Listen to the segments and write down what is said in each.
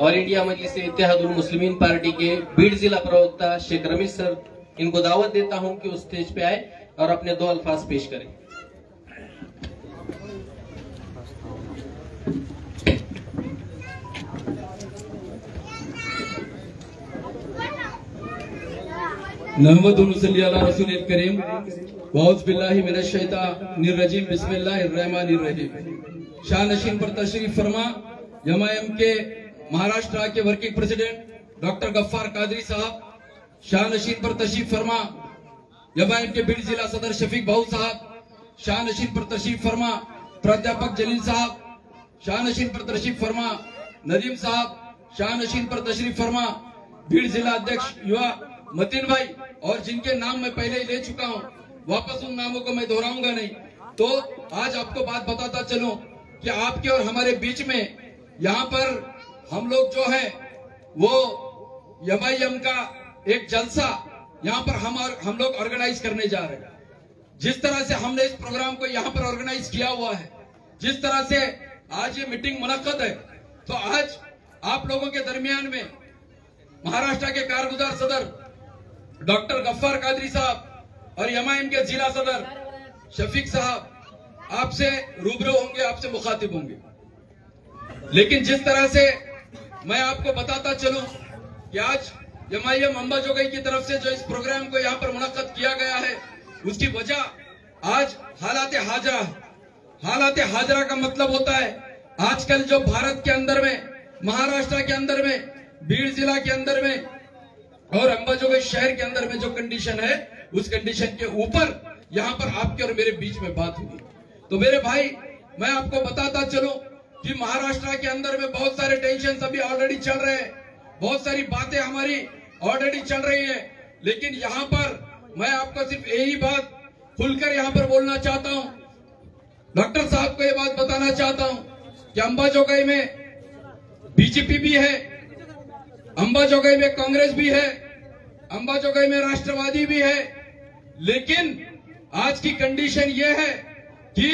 All India मजलिस Ittehadul Muslimeen party के बीड जिला प्रवक्ता शेख रमीज सर, इनको दावत देता हूं कि उस स्टेज पे आए और अपने 2 अल्फाज पेश करें। नहमदुहु सल्ली अला रसूलिल करीम वअऊज़ु बिल्लाहि मिनश शैतानिर रजीम बिस्मिल्लाहिर रहमानिर रहीम। शाहनशीन पर तशरीफ फरमा एमआईएम के महाराष्ट्र के working president doctor Gaffar Qadri sahab, शाहनशीन पर तशरीफ फरमा एमआईएम के बीड जिला सदर शफीक भाऊ साहब, शाहनशीन पर तशरीफ फरमा प्राध्यापक जलील साहब, शाहनशीन पर तशरीफ फरमा नदीम साहब, शाहनशीन पर तशरीफ फरमा बीड जिला अध्यक्ष युवा मतीन भाई, और जिनके नाम मैं पहले ही ले चुका हूं, वापस उन नामों को मैं दोहराऊंगा नहीं। तो आज आपको बात बताता चलूं कि आपके और हमारे बीच में यहाँ पर हम लोग जो है वो एमआईएम का एक जलसा यहाँ पर हम लोग ऑर्गेनाइज करने जा रहे हैं। जिस तरह से हमने इस प्रोग्राम को यहाँ पर ऑर्गेनाइज किया हुआ है, जिस तरह से आज ये मीटिंग मुनक्कद है, तो आज आप लोगों के दरमियान में महाराष्ट्र के कारगुजार सदर डॉक्टर गफ्फार कादरी साहब और एमआईएम के जिला सदर शफीक साहब आपसे रूबरू होंगे, आपसे मुखातिब होंगे। लेकिन जिस तरह से मैं आपको बताता चलूं कि आज एमआईएम अंबाजोगाई की तरफ से जो इस प्रोग्राम को यहाँ पर मुनक्कद किया गया है, उसकी वजह आज हालात हाजरा है। हालात हाजरा का मतलब होता है आजकल जो भारत के अंदर में, महाराष्ट्र के अंदर में, बीड जिला के अंदर में और अंबाजोगाई शहर के अंदर में जो कंडीशन है, उस कंडीशन के ऊपर यहाँ पर आपके और मेरे बीच में बात हुई। तो मेरे भाई, मैं आपको बताता चलूं कि महाराष्ट्र के अंदर में बहुत सारे टेंशन अभी ऑलरेडी चल रहे हैं, बहुत सारी बातें हमारी ऑलरेडी चल रही है। लेकिन यहाँ पर मैं आपको सिर्फ यही बात खुलकर यहाँ पर बोलना चाहता हूँ, डॉक्टर साहब को ये बात बताना चाहता हूँ कि अंबाजोगाई में बीजेपी भी है, अंबाजोगाई में कांग्रेस भी है, अंबाजोगाई में राष्ट्रवादी भी है। लेकिन आज की कंडीशन यह है कि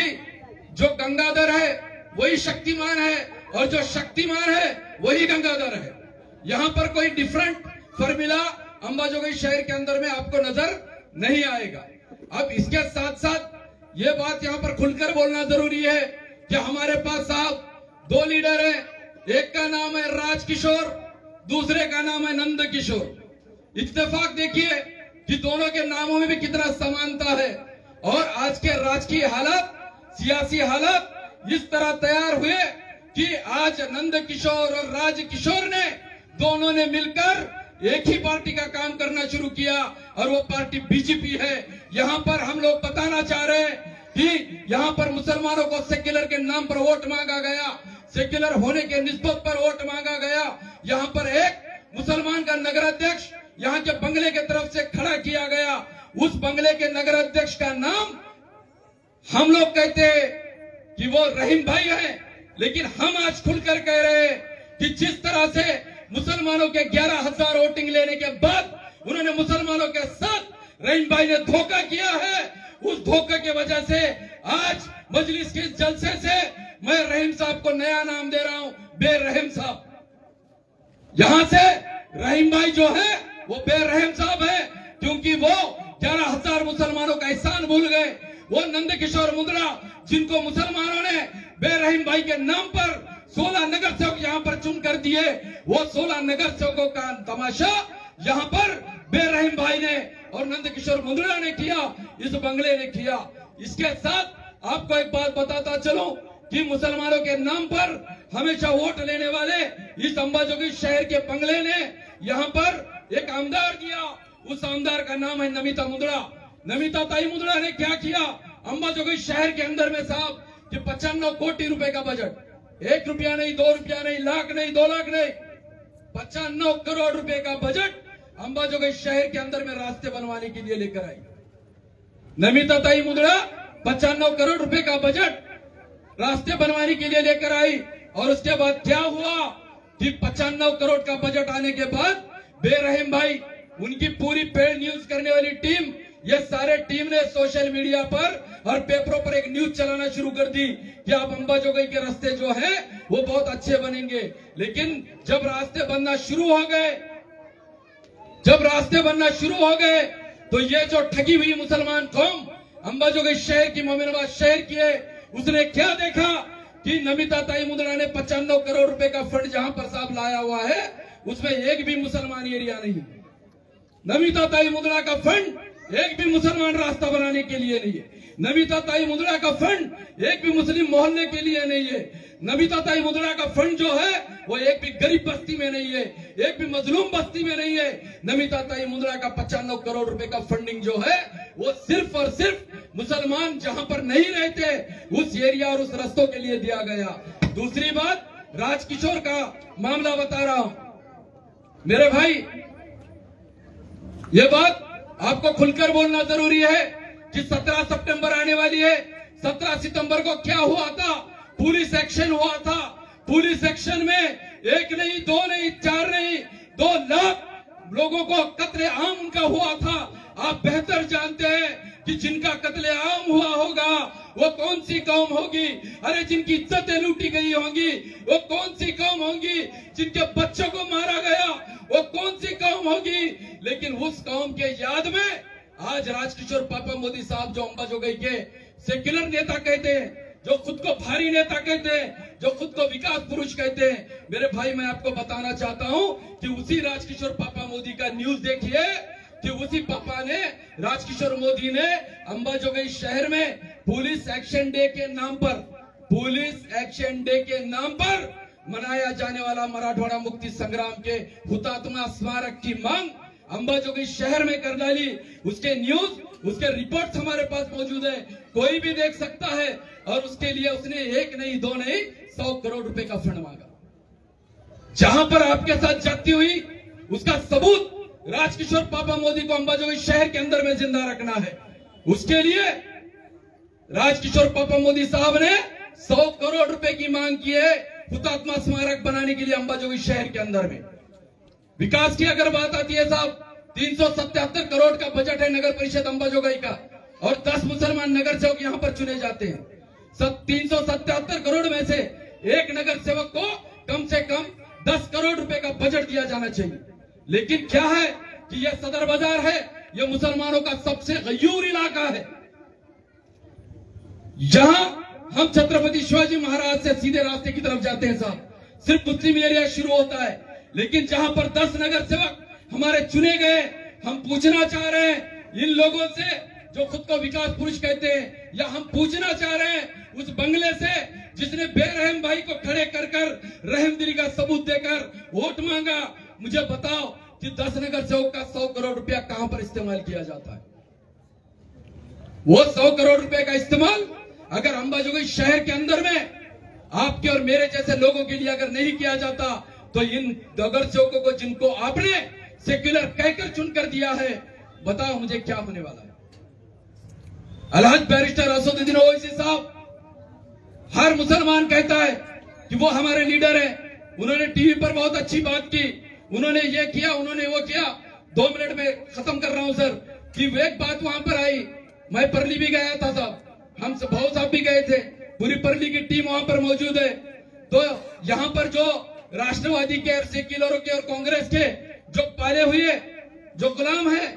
जो गंगाधर है वही शक्तिमान है और जो शक्तिमान है वही गंगाधर है। यहाँ पर कोई डिफरेंट फॉर्मूला अंबाजोगाई शहर के अंदर में आपको नजर नहीं आएगा। अब इसके साथ साथ ये बात यहाँ पर खुलकर बोलना जरूरी है कि हमारे पास साहब 2 लीडर हैं, एक का नाम है राजकिशोर, दूसरे का नाम है नंद किशोर। इत्तेफाक देखिए कि दोनों के नामों में भी कितना समानता है। और आज के राजकीय हालात, सियासी हालात इस तरह तैयार हुए कि आज नंद किशोर और राज किशोर ने दोनों ने मिलकर एक ही पार्टी का काम करना शुरू किया और वो पार्टी बीजेपी है। यहाँ पर हम लोग बताना चाह रहे हैं कि यहाँ पर मुसलमानों को सेक्युलर के नाम पर वोट मांगा गया, सेक्युलर होने के निस्बत पर वोट मांगा गया। यहाँ पर एक मुसलमान का नगर अध्यक्ष यहाँ के बंगले के तरफ से खड़ा किया गया। उस बंगले के नगर अध्यक्ष का नाम हम लोग कहते हैं कि वो रहीम भाई है, लेकिन हम आज खुलकर कह रहे हैं कि जिस तरह से मुसलमानों के 11,000 वोटिंग लेने के बाद उन्होंने मुसलमानों के साथ रहीम भाई ने धोखा किया है, उस धोखे की वजह से आज मजलिस के जलसे से मैं रहीम साहब को नया नाम दे रहा हूं, बेरहम साहब। यहां से रहीम भाई जो है वो बेरहम साहब है, क्योंकि वो 11,000 मुसलमानों का एहसान भूल गए। वो नंद किशोर मुंद्रा, जिनको मुसलमानों ने बेरहम भाई के नाम पर 16 नगर सेवक यहाँ पर चुन कर दिए, वो 16 नगर सेवकों का तमाशा यहाँ पर बेरहम भाई ने और नंद किशोर मुंद्रा ने किया, इस बंगले ने किया। इसके साथ आपको एक बात बताता चलूं कि मुसलमानों के नाम पर हमेशा वोट लेने वाले इस अंबाजोगाई शहर के बंगले ने यहाँ पर एक आमदार दिया। उस आमदार का नाम है नमिता मुंद्रा। नमिता ताई मुंद्रा ने क्या किया अंबाजोगाई शहर के अंदर में साहब कि 95 कोटी रुपए का बजट, 1 रुपया नहीं, 2 रुपया नहीं, लाख नहीं, 2 लाख नहीं, 95 करोड़ रुपए का बजट अंबाजोगाई शहर के अंदर में रास्ते बनवाने के लिए लेकर आई। नमिता ताई मुंद्रा 95 करोड़ रुपए का बजट रास्ते बनवाने के लिए लेकर आई। और उसके बाद क्या हुआ कि 95 करोड़ का बजट आने के बाद बेरहम भाई, उनकी पूरी पेड न्यूज करने वाली टीम ये सारे टीम ने सोशल मीडिया पर और पेपरों पर एक न्यूज चलाना शुरू कर दी कि अब अंबाजोगाई के रास्ते जो है वो बहुत अच्छे बनेंगे। लेकिन जब रास्ते बनना शुरू हो गए तो ये जो ठगी हुई मुसलमान कौम अंबाजोगाई शहर की, मोमिनाबाद शहर की है, उसने क्या देखा कि नमिता ताई मुंदड़ा ने 95 करोड़ रुपए का फंड जहां पर साहब लाया हुआ है उसमें एक भी मुसलमान एरिया नहीं। नमिता ताई मुंदड़ा का फंड एक भी मुसलमान रास्ता बनाने के लिए नहीं है। नमिता ताई मुंदड़ा का फंड एक भी मुस्लिम मोहल्ले के लिए नहीं है। नमिता ताई मुंदड़ा का फंड जो है वो एक भी गरीब बस्ती में नहीं है, एक भी मजलूम बस्ती में नहीं है। नमिता ताई मुंदड़ा का 95 करोड़ रुपए का फंडिंग जो है वो सिर्फ और सिर्फ मुसलमान जहां पर नहीं रहते उस एरिया और उस रस्तों के लिए दिया गया। दूसरी बात, राजकिशोर का मामला बता रहा हूं मेरे भाई, ये बात आपको खुलकर बोलना जरूरी है कि 17 सितंबर आने वाली है। 17 सितंबर को क्या हुआ था? पुलिस एक्शन हुआ था। पुलिस एक्शन में एक नहीं, दो नहीं, चार नहीं, 2 लाख लोगों को कत्ले आम उनका हुआ था। आप बेहतर जानते हैं कि जिनका कत्ले आम हुआ होगा वो कौन सी कौम होगी? अरे जिनकी इज्जतें लूटी गई होंगी वो कौन सी कौम होगी? जिनके बच्चों को मारा गया वो कौन सी कौम होगी? लेकिन उस कौम के याद में आज राजकिशोर पापा मोदी साहब जो अंबाजोगाई के सेक्युलर नेता कहते हैं, जो खुद को भारी नेता कहते हैं, जो खुद को विकास पुरुष कहते हैं, मेरे भाई मैं आपको बताना चाहता हूं कि उसी राजकिशोर पापा मोदी का न्यूज देखिए कि उसी पापा ने, राजकिशोर मोदी ने अंबाजोगाई शहर में पुलिस एक्शन डे के नाम पर मनाया जाने वाला मराठवाड़ा मुक्ति संग्राम के हुतात्मा स्मारक की मांग अंबाजोगाई शहर में कर डाली। उसके न्यूज, उसके रिपोर्ट हमारे पास मौजूद है, कोई भी देख सकता है। और उसके लिए उसने एक नहीं, दो नहीं, 100 करोड़ रुपए का फंड मांगा। जहां पर आपके साथ जाती हुई उसका सबूत राजकिशोर पापा मोदी को अंबाजोगाई शहर के अंदर में जिंदा रखना है। उसके लिए राजकिशोर पापा मोदी साहब ने 100 करोड़ रुपए की मांग की है हुतात्मा स्मारक बनाने के लिए अंबाजोगाई शहर के अंदर में। विकास की अगर बात आती है साहब, 377 करोड़ का बजट है नगर परिषद अंबाजोगाई का और 10 मुसलमान नगर सेवक यहां पर चुने जाते हैं। 377 करोड़ में से एक नगर सेवक को कम से कम 10 करोड़ रुपए का बजट दिया जाना चाहिए। लेकिन क्या है कि यह सदर बाजार है, यह मुसलमानों का सबसे गयूर इलाका है। जहां हम छत्रपति शिवाजी महाराज से सीधे रास्ते की तरफ जाते हैं साहब, सिर्फ मुस्लिम एरिया शुरू होता है। लेकिन जहां पर 10 नगर सेवक हमारे चुने गए, हम पूछना चाह रहे हैं इन लोगों से जो खुद को विकास पुरुष कहते हैं, या हम पूछना चाह रहे हैं उस बंगले से जिसने बेरहम भाई को खड़े कर रहमदिली का सबूत देकर वोट मांगा, मुझे बताओ कि 10 नगर सेवक का 100 करोड़ रुपया कहां पर इस्तेमाल किया जाता है? वो 100 करोड़ रुपए का इस्तेमाल अगर अंबाजोगाई शहर के अंदर में आपके और मेरे जैसे लोगों के लिए अगर नहीं किया जाता तो इन नगर सेवकों को जिनको आपने सेक्युलर कहकर चुनकर दिया है, बताओ मुझे क्या होने वाला है? अलहज बैरिस्टर असदुद्दीन ओवैसी साहब, हर मुसलमान कहता है कि वो हमारे लीडर है, उन्होंने टीवी पर बहुत अच्छी बात की, उन्होंने ये किया, उन्होंने वो किया। 2 मिनट में खत्म कर रहा हूं सर कि एक बात वहां पर आई, मैं परली भी गया था साहब, हम भाऊ साहब भी गए थे, पूरी परली की टीम वहां पर मौजूद है। तो यहां पर जो राष्ट्रवादी के, सेक्युलरों के और कांग्रेस के जो पाले हुए जो गुलाम है,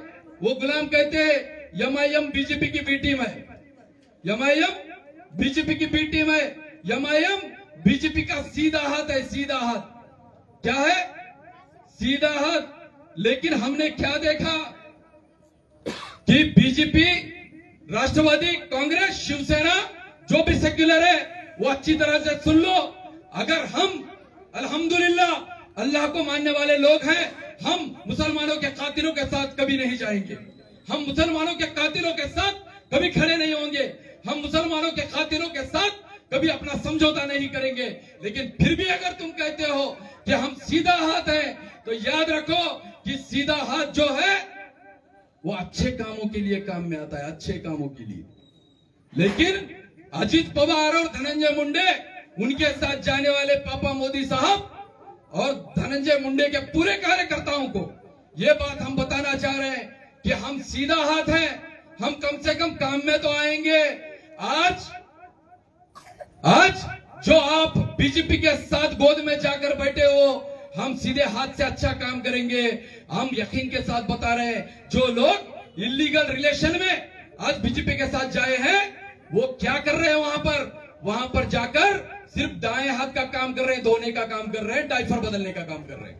वो गुलाम कहते हैं एमआईएम बीजेपी की बी टीम है, एमआईएम बीजेपी की बी टीम है, एमआईएम बीजेपी का सीधा हाथ है। सीधा हाथ क्या है? सीधा हाथ। लेकिन हमने क्या देखा कि बीजेपी, राष्ट्रवादी कांग्रेस, शिवसेना, जो भी सेक्युलर है वो अच्छी तरह से सुन लो, अगर हम अल्हम्दुलिल्लाह अल्लाह को मानने वाले लोग हैं, हम मुसलमानों के कातिलों के साथ कभी नहीं जाएंगे, हम मुसलमानों के कातिलों के साथ कभी खड़े नहीं होंगे, हम मुसलमानों के कातिलों के साथ कभी अपना समझौता नहीं करेंगे। लेकिन फिर भी अगर तुम कहते हो कि हम सीधा हाथ हैं, तो याद रखो कि सीधा हाथ जो है वो अच्छे कामों के लिए काम में आता है, अच्छे कामों के लिए। लेकिन अजीत पवार और धनंजय मुंडे, उनके साथ जाने वाले पापा मोदी साहब और धनंजय मुंडे के पूरे कार्यकर्ताओं को ये बात हम बताना चाह रहे हैं कि हम सीधा हाथ हैं, हम कम से कम काम में तो आएंगे। आज जो आप बीजेपी के साथ गोद में जाकर बैठे हो, हम सीधे हाथ से अच्छा काम करेंगे। हम यकीन के साथ बता रहे हैं, जो लोग इलीगल रिलेशन में आज बीजेपी के साथ जाए हैं, वो क्या कर रहे हैं? वहां पर जाकर सिर्फ दाएं हाथ का काम कर रहे हैं, धोने का काम कर रहे हैं, डायपर बदलने का काम कर रहे हैं।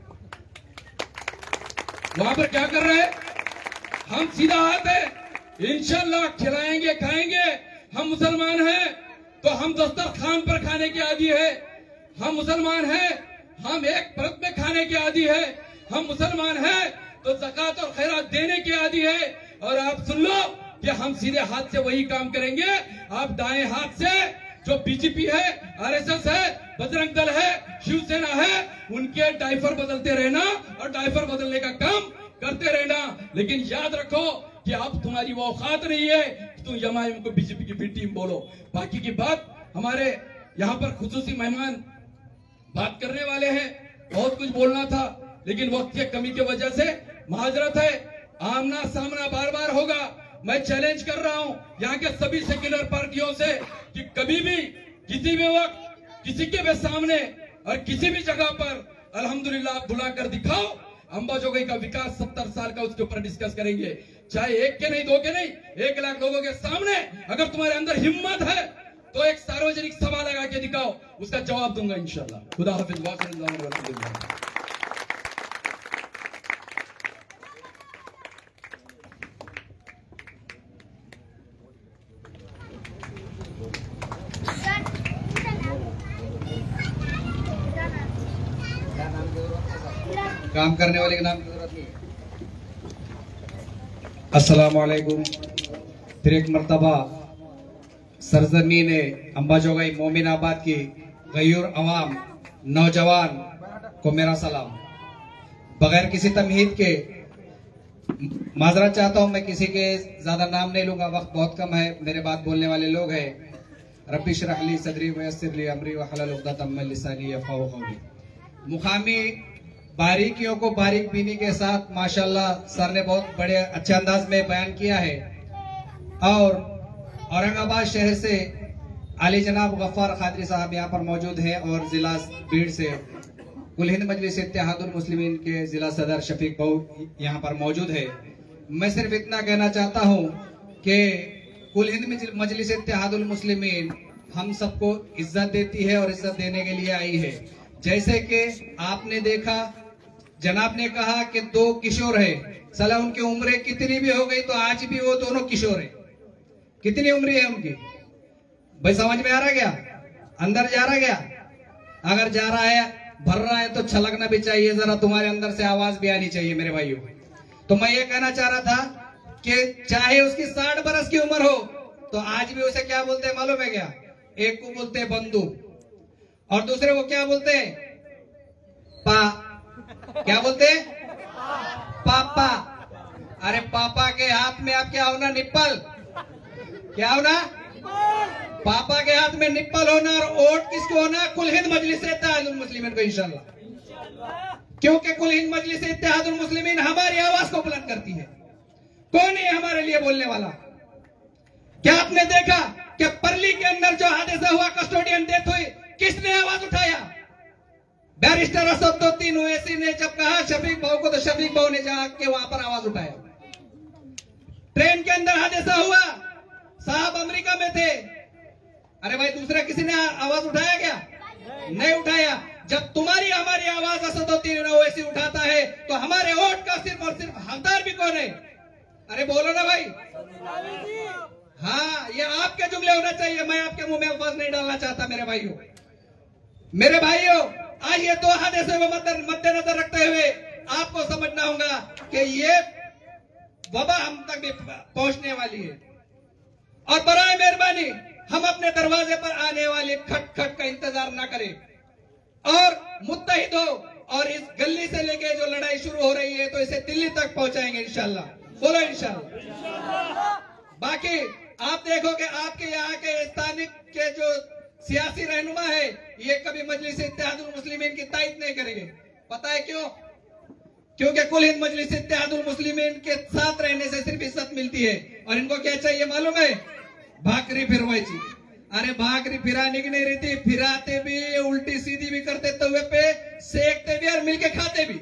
वहां पर क्या कर रहे हैं? हम सीधा हाथ है, इंशाल्लाह खिलाएंगे खाएंगे। हम मुसलमान हैं तो हम दस्तरखान पर खाने के आदी है। हम मुसलमान हैं, हम एक परत में खाने के आदी है। हम मुसलमान हैं तो ज़कात और खैरात देने के आदी है। और आप सुन लो कि हम सीधे हाथ से वही काम करेंगे। आप दाएं हाथ से जो बीजेपी है, आरएसएस है, बजरंग दल है, शिवसेना है, उनके डायपर बदलते रहना और डायपर बदलने का काम करते रहना। लेकिन याद रखो कि अब तुम्हारी वो औकात नहीं है कि तुम एमआईएम को बीजेपी की बी टीम बोलो। बाकी की बात हमारे यहाँ पर खुसूसी मेहमान बात करने वाले हैं। बहुत कुछ बोलना था लेकिन वक्त की कमी की वजह से माजरत है। आमना सामना बार बार होगा। मैं चैलेंज कर रहा हूं यहाँ के सभी सेक्युलर पार्टियों से कि कभी भी किसी भी वक्त किसी के भी सामने और किसी भी जगह पर अल्हम्दुलिल्लाह आप बुला कर दिखाओ। अंबाजोगाई का विकास 70 साल का, उसके ऊपर डिस्कस करेंगे। चाहे एक के नहीं, दो के नहीं, 1 लाख लोगों के सामने अगर तुम्हारे अंदर हिम्मत है तो एक सार्वजनिक सभा लगा के दिखाओ, उसका जवाब दूंगा इंशाल्लाह। खुदा हाफिज। काम करने वाले के नाम की जरूरत नहीं है। अस्सलाम वालेकुम। फिर एक मर्तबा सरजमीन अंबाजोगाई मोमिनाबाद की गयूर अवाम नौजवान को मेरा सलाम। बगैर किसी तमहीद के माजरत चाहता हूं, मैं किसी के ज्यादा नाम नहीं लूंगा, वक्त बहुत कम है, मेरे बात बोलने वाले लोग हैं। रब्बी इश्रह ली सदरी वयस्सिर ली अमरी वहलुल उक़दतम मिन लिसानी यफ़क़हू क़ौली। मुकामी बारीकियों को बारीक बीनी के साथ माशाल्लाह सर ने बहुत बड़े अच्छे अंदाज में बयान किया है। और औरंगाबाद शहर से आली जनाब गफ्फार खादरी साहब यहाँ पर मौजूद हैं और जिला भीड़ से कुल हिंद मजलिस इत्तेहादुल मुस्लिमीन के जिला सदर शफीक भाऊ यहाँ पर मौजूद है। मैं सिर्फ इतना कहना चाहता हूँ कि कुल हिंद मजलिस इत्तेहादुल मुस्लिमीन हम सबको इज्जत देती है और इज्जत देने के लिए आई है। जैसे कि आपने देखा, जनाब ने कहा कि 2 किशोर है, सला उनकी उम्रें कितनी भी हो गई तो आज भी वो दोनों किशोर है। कितनी उम्र है उनकी भाई, समझ में आ रहा क्या? अंदर जा रहा क्या? अगर जा रहा है, भर रहा है तो छलकना भी चाहिए, जरा तुम्हारे अंदर से आवाज भी आनी चाहिए मेरे भाइयों। तो मैं ये कहना चाह रहा था कि चाहे उसकी 60 बरस की उम्र हो तो आज भी उसे क्या बोलते हैं मालूम है क्या? एक को बोलते हैं बंधु और दूसरे को क्या बोलते हैं? क्या बोलते हैं? पापा। अरे पापा के हाथ में आप क्या होना? निप्पल। क्या होना? पापा के हाथ में निप्पल होना। और वोट किसको होना? कुल हिंद मजलिस इत्तेहादुल मुस्लिमीन को इंशाल्लाह। क्योंकि कुल हिंद मजलिस इत्तेहादुल मुस्लिमीन हमारी आवाज को बुलंद करती है। कौन है हमारे लिए बोलने वाला? क्या आपने देखा कि परली के अंदर जो हादसा हुआ, कस्टोडियन डेथ हुई, किसने आवाज उठाया? बैरिस्टर असदुद्दीन ओवैसी ने जब कहा शफीक भाऊ को, तो शफीक भाऊ ने जाके वहां पर आवाज उठाया। ट्रेन के अंदर हादसा हुआ, साहब अमेरिका में थे, अरे भाई दूसरा किसी ने आवाज उठाया क्या? नहीं उठाया। जब तुम्हारी हमारी आवाज असदुद्दीन ओवैसी उठाता है तो हमारे वोट का सिर्फ और सिर्फ हकदार भी कौन है? अरे बोलो ना भाई। हाँ, ये आपके जुमले होना चाहिए, मैं आपके मुंह में अल्फाज नहीं डालना चाहता। मेरे भाइयों, आज ये 2 हादसे को मद्देनजर रखते हुए आपको समझना होगा कि ये वबा हम तक भी पहुंचने वाली है। और बराए मेहरबानी हम अपने दरवाजे पर आने वाले खट खट का इंतजार ना करें और मुत्तहिद हो, और इस गली से लेके जो लड़ाई शुरू हो रही है तो इसे दिल्ली तक पहुंचाएंगे इंशाल्लाह। बोलो इंशाल्लाह। बाकी आप देखो कि आपके यहाँ के स्थानिक के जो सियासी रहनुमा है, ये कभी मजलिस इत्तेहादुल मुस्लिमीन की तायद नहीं करेंगे। पता है क्यों? क्योंकि कुल हिंद मजलिस इत्तेहादुल मुस्लिमीन के साथ रहने से सिर्फ इज्जत मिलती है। और इनको क्या चाहिए मालूम है? भाकरी फिरवायची। अरे भाकरी फिराने की नहीं रहती, फिराते भी, उल्टी सीधी भी करते, तवे पे सेकते भी और मिलके खाते भी।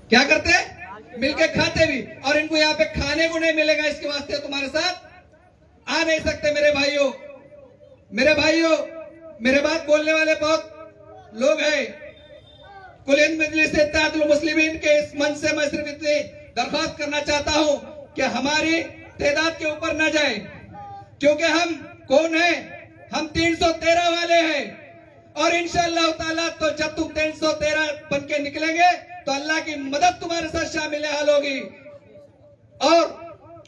क्या करते? मिलके खाते भी। और इनको यहाँ पे खाने को नहीं मिलेगा, इसके वास्ते तुम्हारे साथ आ नहीं सकते। मेरे भाइयों, मेरे बात बोलने वाले बहुत लोग हैं। कुल हिंद मजलिस इत्तेहादुल मुस्लिमीन के इस मंच से मैं सिर्फ इतनी दरख्वास्त करना चाहता हूं कि हमारी तादाद के ऊपर न जाए, क्योंकि हम कौन है? हम 313 वाले हैं। और इंशाअल्लाह ताला तो जब तुम 313 बन के निकलेंगे तो अल्लाह की मदद तुम्हारे साथ शामिल हाल होगी। और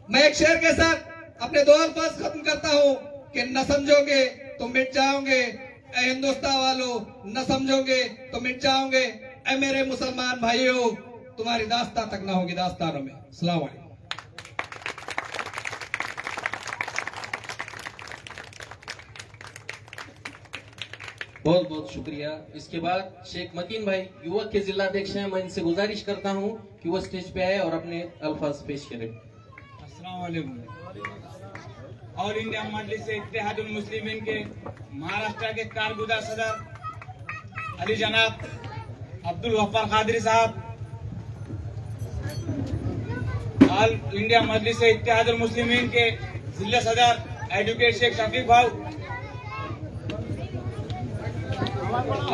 मैं एक शेर के साथ अपने दो अल्फाज खत्म करता हूं कि न समझोगे तो मिट जाओगे ए हिंदुस्तान वालों, न समझोगे तो मिट जाओगे ए मेरे मुसलमान भाइयों, तुम्हारी दास्तां तक ना होगी दास्तानों में। अस्सलाम वालेकुम। बहुत बहुत शुक्रिया। इसके बाद शेख मतीन भाई युवक के जिलाध्यक्ष हैं, मैं इनसे गुजारिश करता हूं कि वो स्टेज पे आए और अपने अल्फाज पेश करें। अस्सलाम वालेकुम। ऑल इंडिया मजलिस इत्तेहादुल मुस्लिमीन के महाराष्ट्र के कारगुजार सदर अली जनाब अब्दुल गफ्फार कादरी साहब, ऑल इंडिया मजलिस इत्तेहादुल मुस्लिमीन के जिला सदर एडवोकेट शेख शफीक भाऊ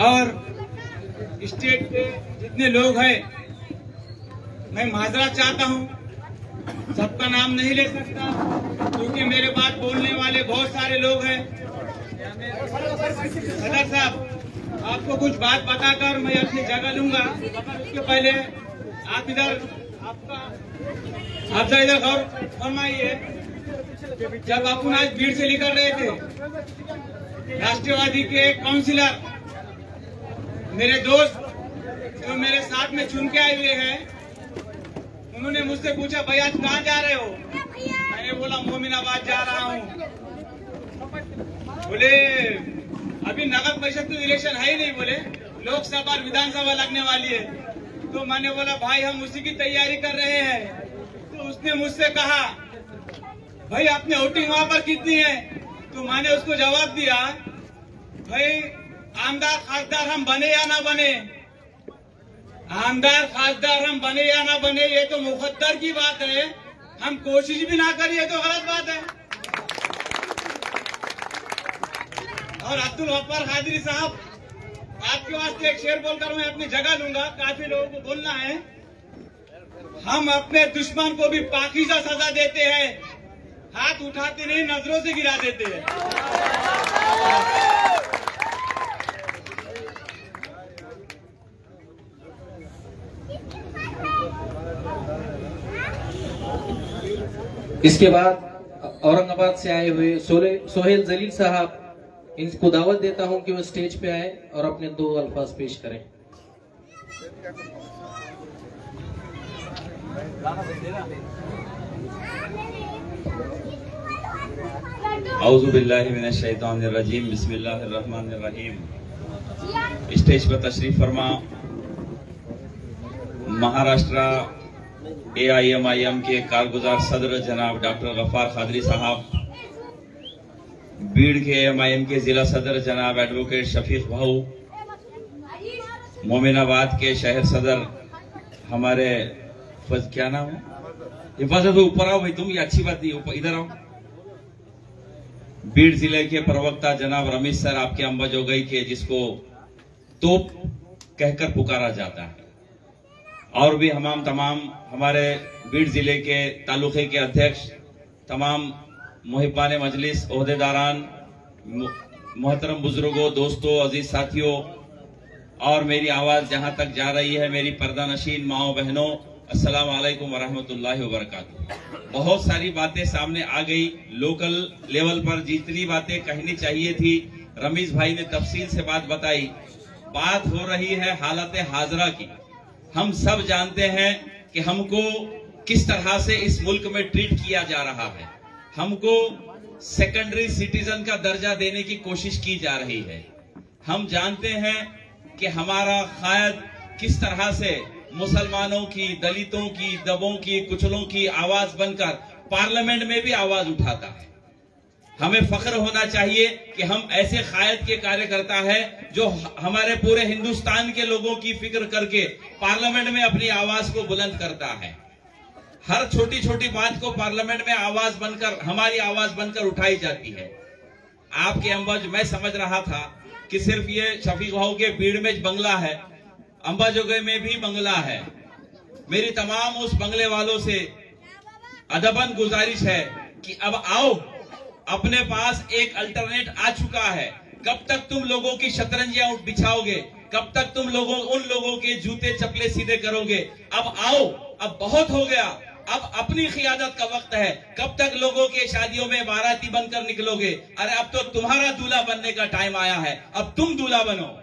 और स्टेट के जितने लोग हैं, मैं माजरा चाहता हूं, सबका नाम नहीं ले सकता क्योंकि मेरे बात बोलने वाले बहुत सारे लोग हैं। सदर साहब, आपको कुछ बात बताकर मैं अपनी जगह लूंगा, मगर उसके पहले आप इधर आप इधर गौर फरमाइए। जब अपन आज भीड़ से निकल रहे थे, राष्ट्रवादी के काउंसिलर मेरे दोस्त जो मेरे साथ में चुन के आए हुए हैं, उन्होंने मुझसे पूछा भाई आज कहाँ जा रहे हो? मैंने बोला मोमिनाबाद जा रहा हूँ। बोले अभी नगर परिषद तो इलेक्शन है ही नहीं, बोले लोकसभा और विधानसभा लगने वाली है। तो मैंने बोला भाई हम उसी की तैयारी कर रहे हैं। तो उसने मुझसे कहा भाई आपने वोटिंग वहां पर कितनी है? तो मैंने उसको जवाब दिया भाई आमदार खासदार हम बने या ना बने, आमदार खासदार हम बने या ना बने ये तो मुकद्दर की बात है, हम कोशिश भी ना करिए तो गलत बात है। और अब्दुल गफ्फार कादरी साहब, आपके वास्ते एक शेर बोलकर मैं अपनी जगह लूंगा, काफी लोगों को बोलना है। हम अपने दुश्मन को भी पाकीज़ा सजा देते हैं, हाथ उठाते नहीं नजरों से गिरा देते हैं। इसके बाद औरंगाबाद से आए हुए सोहेल जलील साहब, इनको दावत देता हूं कि वो स्टेज पे आए और अपने दो अल्फाज पेश करें। औज़ु बिल्लाहि मिनश शैतानिर रजीम, बिस्मिल्लाहिर रहमानिर रहीम। स्टेज पर तशरीफ फरमा महाराष्ट्र AIMIM के कारगुजार सदर जनाब डॉक्टर गफ्फार कादरी साहब, बीड़ के AIMIM के जिला सदर जनाब एडवोकेट शफीक भाऊ, मोमिनाबाद के शहर सदर हमारे क्या नाम है, हिफाजत ऊपर आओ भाई तुम, ये अच्छी बात नहीं, इधर आओ। बीड़ जिले के प्रवक्ता जनाब रमेश सर, आपके अंबाजोगई के, जिसको तोप कहकर पुकारा जाता है, और भी तमाम हमारे बीड़ जिले के तालुके के अध्यक्ष, तमाम मुहिब्बान मजलिस, ओहदेदारान, मोहतरम बुजुर्गों, दोस्तों, अजीज साथियों, और मेरी आवाज जहां तक जा रही है मेरी पर्दा नशीन माओ बहनों, अस्सलाम वालेकुम वरहमतुल्लाहि वबरकातुहू। बहुत सारी बातें सामने आ गई, लोकल लेवल पर जितनी बातें कहनी चाहिए थी रमीज भाई ने तफसील से बात बताई। बात हो रही है हालत हाजरा की। हम सब जानते हैं कि हमको किस तरह से इस मुल्क में ट्रीट किया जा रहा है, हमको सेकेंडरी सिटीजन का दर्जा देने की कोशिश की जा रही है। हम जानते हैं कि हमारा कायद किस तरह से मुसलमानों की, दलितों की, दबों की, कुचलों की आवाज बनकर पार्लियामेंट में भी आवाज उठाता है। हमें फख्र होना चाहिए कि हम ऐसे कायद के कार्यकर्ता है जो हमारे पूरे हिंदुस्तान के लोगों की फिक्र करके पार्लियामेंट में अपनी आवाज को बुलंद करता है। हर छोटी छोटी बात को पार्लियामेंट में आवाज बनकर, हमारी आवाज बनकर उठाई जाती है। आपके अंबाजोगाई, मैं समझ रहा था कि सिर्फ ये शफीक भाऊ के भीड़ में बंगला है, अंबाजोगाई में भी बंगला है। मेरी तमाम उस बंगले वालों से अदबन गुजारिश है कि अब आओ, अपने पास एक अल्टरनेट आ चुका है। कब तक तुम लोगों की शतरंजियां बिछाओगे, कब तक तुम लोगों उन लोगों के जूते चप्पले सीधे करोगे? अब आओ, अब बहुत हो गया, अब अपनी क़ियादत का वक्त है। कब तक लोगों के शादियों में बाराती बनकर निकलोगे? अरे अब तो तुम्हारा दूल्हा बनने का टाइम आया है, अब तुम दूल्हा बनो।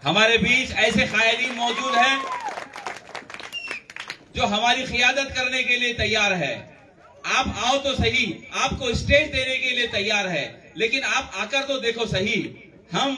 हमारे बीच ऐसे कायदीन मौजूद हैं जो हमारी क़ियादत करने के लिए तैयार है। आप आओ तो सही, आपको स्टेज देने के लिए तैयार है, लेकिन आप आकर तो देखो सही। हम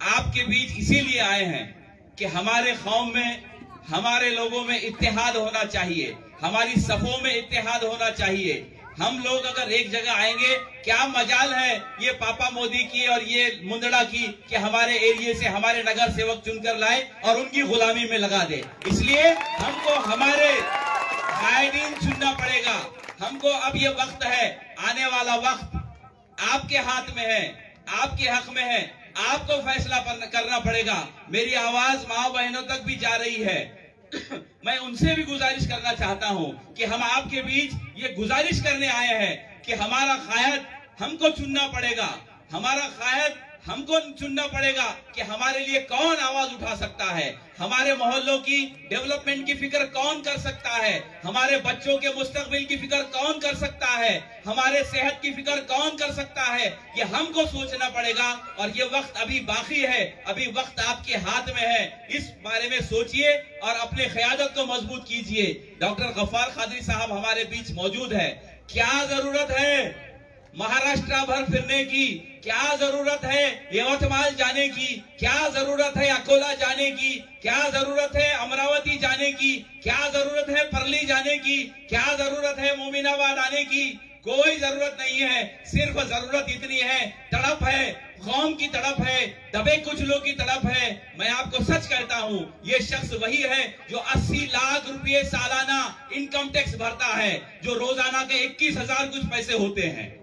आपके बीच इसीलिए आए हैं कि हमारे कौम में, हमारे लोगों में इत्तेहाद होना चाहिए, हमारी सफों में इत्तेहाद होना चाहिए। हम लोग अगर एक जगह आएंगे, क्या मजाल है ये पापा मोदी की और ये मुंदड़ा की कि हमारे एरिया से हमारे नगर सेवक चुनकर लाए और उनकी गुलामी में लगा दे। इसलिए हमको हमारे कायदीन चुनना पड़ेगा। हमको अब ये वक्त है, आने वाला वक्त आपके हाथ में है, आपके हक में है, आपको फैसला करना पड़ेगा। मेरी आवाज माँ बहनों तक भी जा रही है। मैं उनसे भी गुजारिश करना चाहता हूं कि हम आपके बीच ये गुजारिश करने आए हैं कि हमारा कायद हमको चुनना पड़ेगा, हमारा कायद हमको चुनना पड़ेगा कि हमारे लिए कौन आवाज उठा सकता है, हमारे मोहल्लों की डेवलपमेंट की फिक्र कौन कर सकता है, हमारे बच्चों के मुस्तकबिल की फिक्र कौन कर सकता है, हमारे सेहत की फिक्र कौन कर सकता है। ये हमको सोचना पड़ेगा और ये वक्त अभी बाकी है, अभी वक्त आपके हाथ में है। इस बारे में सोचिए और अपने क़यादत को मजबूत कीजिए। डॉक्टर गफ्फार कादरी साहब हमारे बीच मौजूद है। क्या जरूरत है महाराष्ट्र भर फिरने की, क्या जरूरत है यवतमाल जाने की, क्या जरूरत है अकोला जाने की, क्या जरूरत है अमरावती जाने की, क्या जरूरत है परली जाने की, क्या जरूरत है मोमिनाबाद आने की? कोई जरूरत नहीं है। सिर्फ जरूरत इतनी है, तड़प है, कौम की तड़प है, दबे कुचलों की तड़प है। मैं आपको सच कहता हूं, ये शख्स वही है जो 80 लाख रुपए सालाना इनकम टैक्स भरता है, जो रोजाना के 21,000 कुछ पैसे होते हैं।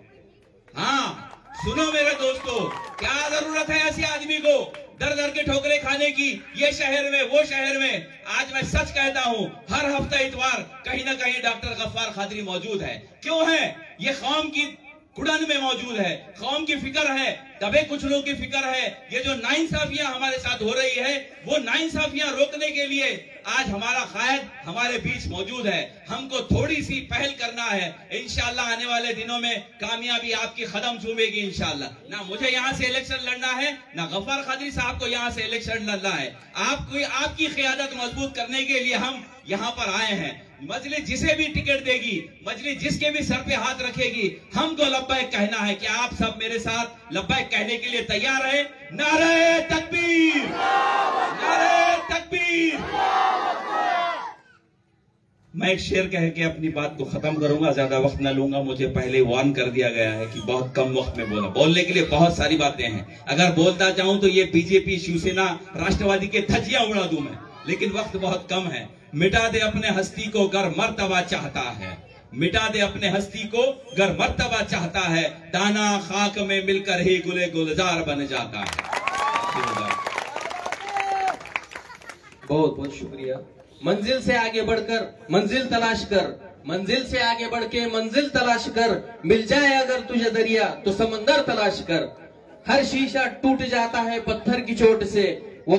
हाँ सुनो मेरे दोस्तों, क्या जरूरत है ऐसे आदमी को दर दर के ठोकरे खाने की, ये शहर में वो शहर में? आज मैं सच कहता हूं, हर हफ्ता इतवार कहीं ना कहीं डॉक्टर गफ्फार कादरी मौजूद है। क्यों है? ये कौम की कुड़न में मौजूद है, कौम की फिक्र है, दबे कुचलों की फिक्र है। ये जो नाइंसाफियां हमारे साथ हो रही है, वो नाइंसाफियां रोकने के लिए आज हमारा कायद हमारे बीच मौजूद है। हमको थोड़ी सी पहल करना है। इंशाल्लाह आने वाले दिनों में कामयाबी आपकी कदम चूमेगी इंशाल्लाह। ना मुझे यहाँ से इलेक्शन लड़ना है, ना गफ्फार कादरी साहब को यहाँ से इलेक्शन लड़ना है। आपकी क़यादत मजबूत करने के लिए हम यहाँ पर आए हैं। मजलिस जिसे भी टिकट देगी, मजलिस जिसके भी सर पे हाथ रखेगी, हमको लब्बैक कहना है। कि आप सब मेरे साथ लब्बैक कहने के लिए तैयार है? नारे तकबीर, नारे तकबीर। मैं एक शेर कह के अपनी बात को खत्म करूंगा, ज्यादा वक्त ना लूंगा। मुझे पहले वार्न कर दिया गया है कि बहुत कम वक्त में बोलने के लिए बहुत सारी बातें हैं। अगर बोलता जाऊं तो ये बीजेपी, शिवसेना, राष्ट्रवादी के धज्जियां उड़ा दूं मैं, लेकिन वक्त बहुत कम है। मिटा दे अपने हस्ती को गर मर्तबा चाहता है, मिटा दे अपने हस्ती को गर मर्तबा चाहता है, दाना खाक में मिलकर ही गुले गुलजार बन जाता है। बहुत बहुत शुक्रिया। मंजिल से आगे बढ़कर मंजिल तलाश कर, मंजिल से आगे बढ़ के मंजिल तलाश कर, मिल जाए अगर तुझे दरिया तो समंदर तलाश कर। हर शीशा टूट जाता है पत्थर की चोट से, वो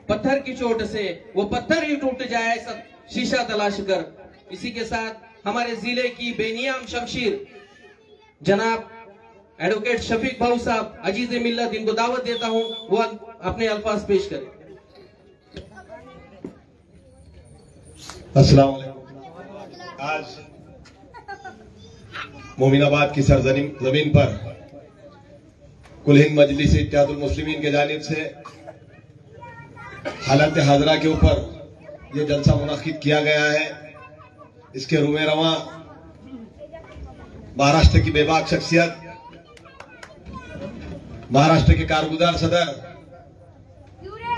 पत्थर की चोट से वो पत्थर ही टूट जाए, सब शीशा तलाश कर। इसी के साथ हमारे जिले की बेनियाम शमशीर जनाब एडवोकेट शफीक भाऊ साहब अजीज मिल्लत, इनको दावत देता हूं, वो अपने अल्फाज पेश करें। अस्सलाम वालेकुम। आज मोमिनाबाद की सरजमीन पर कुल हिंद मजलिस इत्तेहादुल मुस्लिमीन के जानिब से हालत हाजरा के ऊपर ये जलसा मुनाकिद किया गया है। इसके रूए रवा महाराष्ट्र की बेबाक शख्सियत, महाराष्ट्र के कारगुजार सदर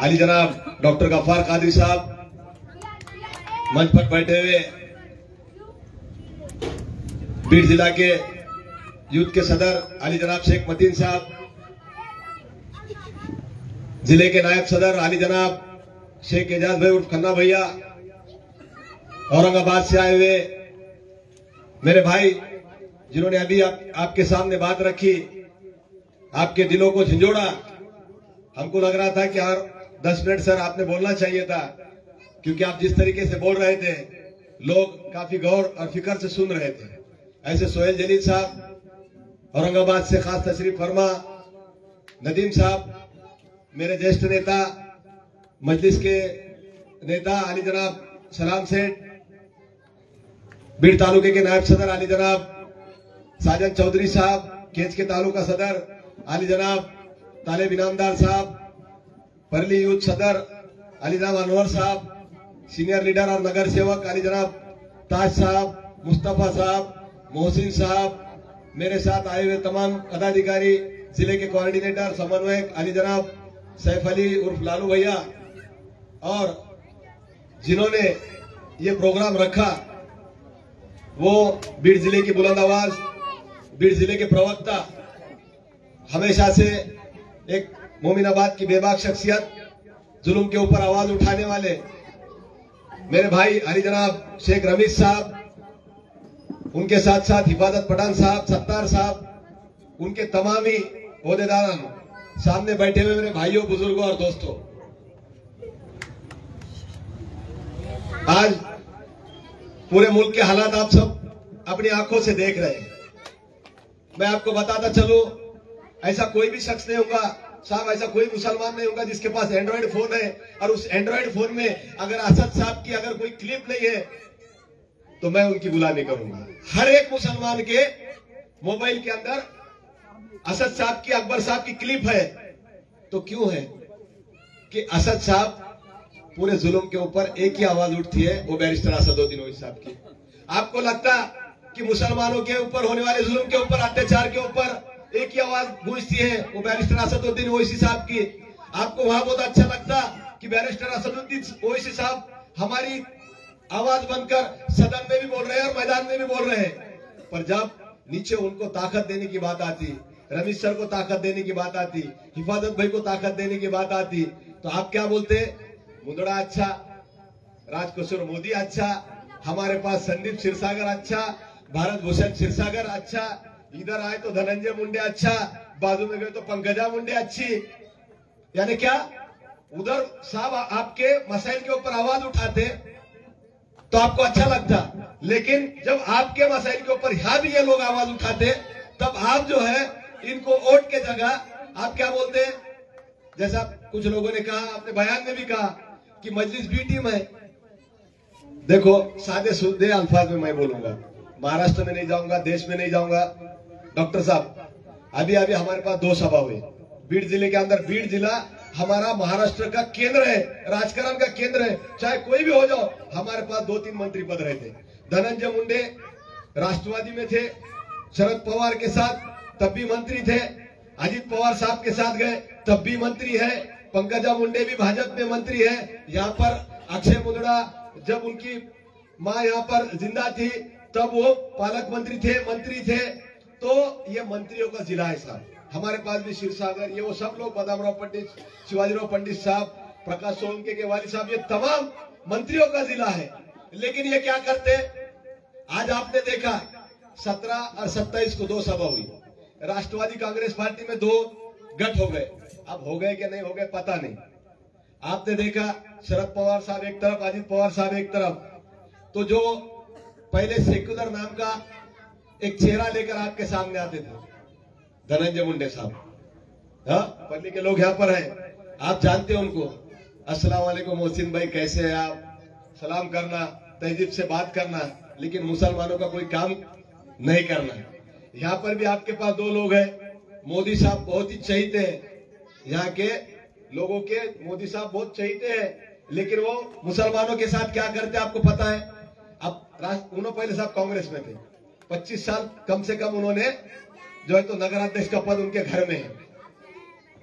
अली जनाब डॉक्टर गफ्फार कादरी साहब मंच पर बैठे हुए, बीड जिला के यूथ के सदर अली जनाब शेख मतीन साहब, जिले के नायब सदर अली जनाब शेख एजाज भाई उर्फ खन्ना भैया, औरंगाबाद से आए हुए मेरे भाई जिन्होंने अभी आपके सामने बात रखी, आपके दिलों को झंझोड़ा। हमको लग रहा था कि हर 10 मिनट सर आपने बोलना चाहिए था, क्योंकि आप जिस तरीके से बोल रहे थे लोग काफी गौर और फिक्र से सुन रहे थे। ऐसे सोहेल जलील साहब औरंगाबाद से खास तशरीफ फरमा, नदीम साहब मेरे ज्येष्ठ नेता, मजलिस के नेता अली जनाब सलाम सेठ, बीड तालुके के नायब सदर अली जनाब साजन चौधरी साहब, केच के तालुका सदर अली जनाब तालेब इनामदार साहब, परली यूथ सदर अली जनाब अनवर साहब, सीनियर लीडर और नगर सेवक अली जनाब ताज साहब, मुस्तफा साहब, मोहसिन साहब, मेरे साथ आए हुए तमाम पदाधिकारी, जिले के कोऑर्डिनेटर समन्वयक अली जनाब सैफ अली उर्फ लालू भैया, और जिन्होंने ये प्रोग्राम रखा वो बीड जिले की बुलंद आवाज, बीड जिले के प्रवक्ता, हमेशा से एक मोमिनाबाद की बेबाक शख्सियत, जुल्म के ऊपर आवाज उठाने वाले मेरे भाई अली जनाब शेख रमीज साहब, उनके साथ साथ हिफाजत पठान साहब, सत्तार साहब, उनके तमाम ही ओहदेदारान, सामने बैठे हुए मेरे भाइयों, बुजुर्गों और दोस्तों, आज पूरे मुल्क के हालात आप सब अपनी आंखों से देख रहे हैं। मैं आपको बताता चलूं, ऐसा कोई भी शख्स नहीं होगा साहब, ऐसा कोई मुसलमान नहीं होगा जिसके पास एंड्रॉइड फोन है और उस एंड्रॉइड फोन में अगर असद साहब की अगर कोई क्लिप नहीं है तो मैं उनकी गुलामी करूंगा। हर एक मुसलमान के मोबाइल के अंदर असद साहब की, अकबर साहब की क्लिप है। तो क्यों है कि असद साहब पूरे जुल्म के ऊपर एक ही आवाज उठती है, वो बैरिस्टर असदुद्दीन ओवैसी साहब की। आपको लगता कि मुसलमानों के ऊपर होने वाले जुल्म के ऊपर, अत्याचार के ऊपर एक ही आवाज गूंजती है, वो बैरिस्टर असदुद्दीन ओवैसी साहब की। आपको वहां बहुत अच्छा लगता कि बैरिस्टर असदुद्दीन ओवैसी साहब हमारी आवाज बनकर सदन में भी बोल रहे हैं और मैदान में भी बोल रहे हैं, पर जब नीचे उनको ताकत देने की बात आती, रमीज सर को ताकत देने की बात आती, हिफाजत भाई को ताकत देने की बात आती, तो आप क्या बोलते? मुंदड़ा अच्छा, राजकिशोर मोदी अच्छा, हमारे पास संदीप क्षीरसागर अच्छा, भारत भूषण क्षीरसागर अच्छा, इधर आए तो धनंजय मुंडे अच्छा, बाजू में गए तो पंकजा मुंडे अच्छी। यानी क्या उधर साहब आपके मसाइल के ऊपर आवाज उठाते तो आपको अच्छा लगता, लेकिन जब आपके मसाइल के ऊपर यहाँ भी ये लोग आवाज उठाते तब आप जो है इनको वोट के जगह आप क्या बोलते? जैसा कुछ लोगों ने कहा, अपने बयान में भी कहा कि मजलिस बी टीम है। देखो सादे सुदे अल्फाज में मैं बोलूंगा, महाराष्ट्र में नहीं जाऊंगा, देश में नहीं जाऊंगा। डॉक्टर साहब अभी हमारे पास 2 सभा हुई बीड जिले के अंदर। बीड जिला हमारा महाराष्ट्र का केंद्र है, राजकारण का केंद्र है, चाहे कोई भी हो जाओ। हमारे पास 2-3 मंत्री पद रहे थे। धनंजय मुंडे राष्ट्रवादी में थे, शरद पवार के साथ तब भी मंत्री थे, अजित पवार साहब के साथ गए तब भी मंत्री है, पंकजा मुंडे भी भाजपा में मंत्री है। यहाँ पर अक्षय मुंदड़ा जब उनकी माँ यहाँ पर जिंदा थी तब वो पालक मंत्री थे। तो ये मंत्रियों का जिला है साहब। हमारे पास भी क्षीरसागर, ये वो सब लोग, बदामराव पंडित, शिवाजीराव पंडित साहब, प्रकाश सोलंके के वाली साहब, ये तमाम मंत्रियों का जिला है। लेकिन ये क्या करते? आज आपने देखा 17 और 27 को 2 सभा हुई, राष्ट्रवादी कांग्रेस पार्टी में 2 गठ हो गए। अब हो गए कि नहीं हो गए पता नहीं। आपने देखा शरद पवार साहब एक तरफ, अजित पवार साहब एक तरफ। तो जो पहले सेक्युलर नाम का एक चेहरा लेकर आपके सामने आते थे, धनंजय मुंडे साहब, हाँ पल्ली के लोग यहाँ पर हैं, आप जानते हैं उनको। अस्सलाम वालेकुम मोहसिन भाई कैसे हैं आप, सलाम करना, तहजीब से बात करना, लेकिन मुसलमानों का कोई काम नहीं करना। यहाँ पर भी आपके पास 2 लोग हैं। मोदी साहब बहुत ही चहीते हैं यहाँ के लोगों के मोदी साहब बहुत चाहते हैं, लेकिन वो मुसलमानों के साथ क्या करते आपको पता है। अब उन्होंने पहले साहब कांग्रेस में थे, 25 साल कम से कम उन्होंने जो है तो नगराध्यक्ष का पद उनके घर में है।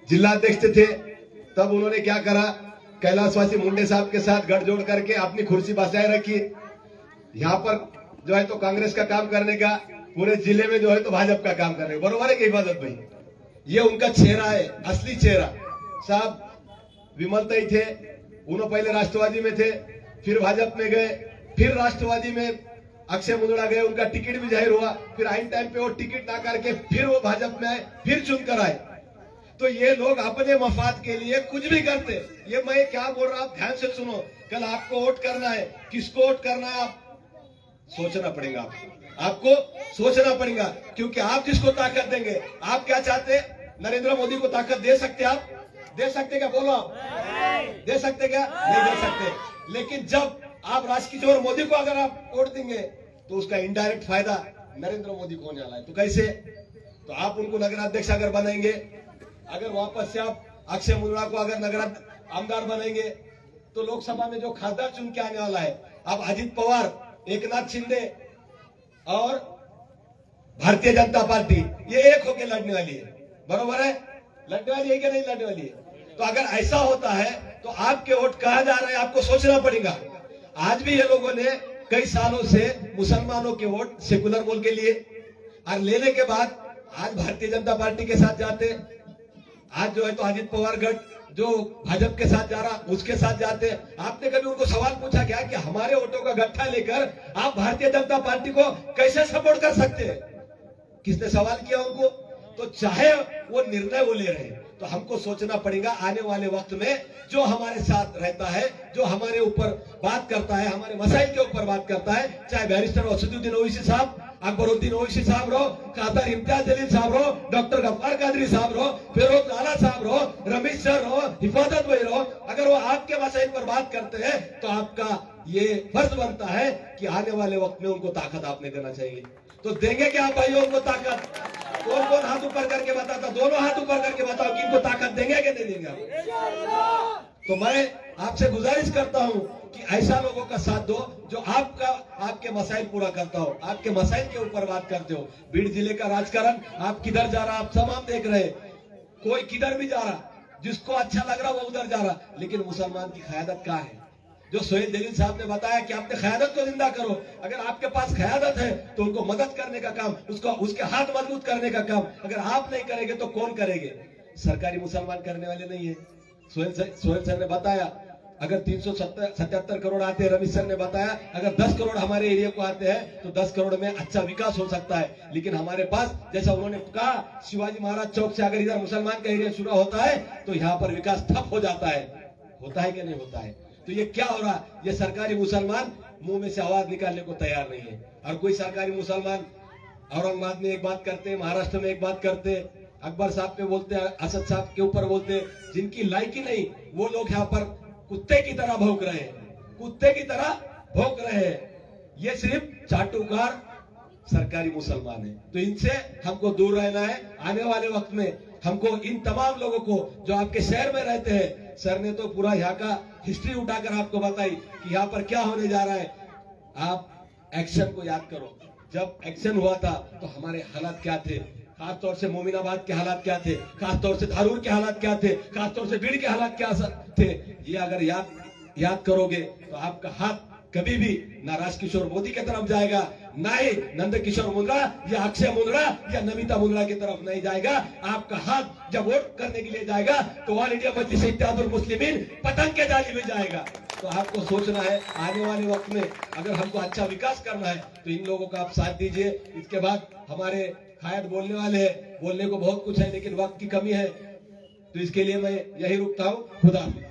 जिलाध्यक्ष थे, तब उन्होंने क्या करा, कैलाशवासी मुंडे साहब के साथ गठजोड़ करके अपनी कुर्सी बचाए रखी। यहाँ पर जो है तो कांग्रेस का काम करने का, पूरे जिले में जो है तो भाजपा का काम करने का। बरोबर है कि इबादत भाई? ये उनका चेहरा है, असली चेहरा। साहब विमल तई थे, उन्होंने पहले राष्ट्रवादी में थे, फिर भाजपा में गए, फिर राष्ट्रवादी में अक्षय मुंदड़ा गए, उनका टिकट भी जाहिर हुआ, फिर आइन टाइम पे वो टिकट ना करके फिर वो भाजपा में आए, फिर चुनकर आए। तो ये लोग अपने मफाद के लिए कुछ भी करते। ये मैं क्या बोल रहा हूं, आप ध्यान से सुनो। कल आपको वोट करना है, किसको वोट करना है आप सोचना पड़ेगा, आपको सोचना पड़ेगा, क्योंकि आप जिसको ताकत देंगे, आप क्या चाहते हैं? नरेंद्र मोदी को ताकत दे सकते आप? दे सकते क्या? बोलो, दे सकते क्या? नहीं दे सकते। लेकिन जब आप राजकिशोर मोदी को अगर आप वोट देंगे तो उसका इनडायरेक्ट फायदा नरेंद्र मोदी को होने वाला है। तो कैसे? तो आप उनको नगराध्यक्ष अगर बनाएंगे, अगर वापस से आप अक्षय मुंदड़ा को अगर नगर आमदार बनाएंगे, तो लोकसभा में जो खासदार चुन के आने वाला है, अब अजित पवार, एकनाथ शिंदे और भारतीय जनता पार्टी, ये एक होकर लड़ने वाली है। बरोबर है? लड़ने वाली है कि नहीं लड़ने वाली है? तो अगर ऐसा होता है तो आपके वोट कहाँ जा रहे हैं, आपको सोचना पड़ेगा। आज भी ये लोगों ने कई सालों से मुसलमानों के वोट सेकुलर बोल के लिए, और लेने के बाद आज भारतीय जनता पार्टी के साथ जाते, आज जो है तो अजित पवार गढ़ जो भाजपा के साथ जा रहा उसके साथ जाते। आपने कभी उनको सवाल पूछा क्या कि हमारे वोटों का गट्ठा लेकर आप भारतीय जनता पार्टी को कैसे सपोर्ट कर सकते हैं? किसने सवाल किया उनको? तो चाहे वो निर्णय वो ले रहे हैं, तो हमको सोचना पड़ेगा आने वाले वक्त में जो हमारे साथ रहता है, जो हमारे ऊपर बात करता है, हमारे मसाइल के ऊपर बात करता है, चाहे बैरिस्टर असदुद्दीन ओवैसी साहब, अकबरुद्दीन ओवैसी साहब रहो, कादर इम्तियाज जलील साहब रहो, डॉक्टर गफ्फार कादरी साहब रहो, फिरोज लाला साहब रहो, रमेश सर रहो, हिफाजत भाई रहो, अगर वो आपके मसाइल पर बात करते हैं तो आपका ये फर्ज बनता है कि आने वाले वक्त में उनको ताकत आपने देना चाहिए। तो देंगे क्या आप भाइयों उनको ताकत? कौन कौन हाथ ऊपर करके बताता? दोनों हाथ ऊपर करके बताओ कि इनको ताकत देंगे कि नहीं देंगे आप? तो मैं आपसे गुजारिश करता हूं कि ऐसा लोगों का साथ दो जो आपके मसाइल पूरा करता हो, आपके मसाइल के ऊपर बात करते हो। बीड़ जिले का राजकारण आप किधर जा रहा, आप तमाम देख रहे, कोई किधर भी जा रहा, जिसको अच्छा लग रहा वो उधर जा रहा, लेकिन मुसलमान की क़यादत कहाँ है? जो सोहेल जलील साहब ने बताया कि आपने क़यादत को जिंदा करो। अगर आपके पास क़यादत है तो उनको मदद करने का काम, उसके हाथ मजबूत करने का काम अगर आप नहीं करेंगे तो कौन करेंगे? सरकारी मुसलमान करने वाले नहीं है। सोहेल सर ने बताया अगर 377 करोड़ आते हैं, रमेश सर ने बताया अगर 10 करोड़ हमारे एरिया को आते हैं तो 10 करोड़ में अच्छा विकास हो सकता है। लेकिन हमारे पास जैसा उन्होंने कहा, शिवाजी महाराज चौक से अगर इधर मुसलमान का एरिया शुरू होता है तो यहाँ पर विकास ठप हो जाता है। होता है कि नहीं होता है? तो ये क्या हो रहा? ये सरकारी मुसलमान मुंह में से आवाज निकालने को तैयार नहीं है। और कोई सरकारी मुसलमान औरंगाबाद में एक बात करते, महाराष्ट्र में एक बात करते, अकबर साहब पे बोलते, असद साहब के ऊपर बोलते, जिनकी लायकी नहीं वो लोग यहाँ पर कुत्ते की तरह भौंक रहे हैं, कुत्ते की तरह भौंक रहे हैं। ये सिर्फ चाटुकार सरकारी मुसलमान है। तो इनसे हमको दूर रहना है। आने वाले वक्त में हमको इन तमाम लोगों को जो आपके शहर में रहते हैं, सर ने तो पूरा यहाँ का हिस्ट्री उठाकर आपको बताई कि यहाँ पर क्या होने जा रहा है। आप एक्शन को याद करो, जब एक्शन हुआ था तो हमारे हालात क्या थे, खासतौर से मोमिनाबाद के हालात क्या थे, खासतौर से धारूर के हालात क्या थे, खासतौर से बीड़ के हालात क्या थे। ये अगर याद करोगे तो आपका हाथ कभी भी ना राजकिशोर मोदी की तरफ जाएगा, ना ही नंद किशोर मुंदड़ा या अक्षय मुंदड़ा या नमिता मुंदड़ा की तरफ नहीं जाएगा। आपका हाथ जब वोट करने के लिए जाएगा तो ऑल इंडिया मजलिस इत्तेहादुल मुस्लिमीन पतंग के जाली में जाएगा। तो आपको सोचना है आने वाले वक्त में अगर हमको अच्छा विकास करना है तो इन लोगों का आप साथ दीजिए। इसके बाद हमारे खायद बोलने वाले हैं, बोलने को बहुत कुछ है लेकिन वक्त की कमी है, तो इसके लिए मैं यही रुकता हूँ। खुदा हाफिज।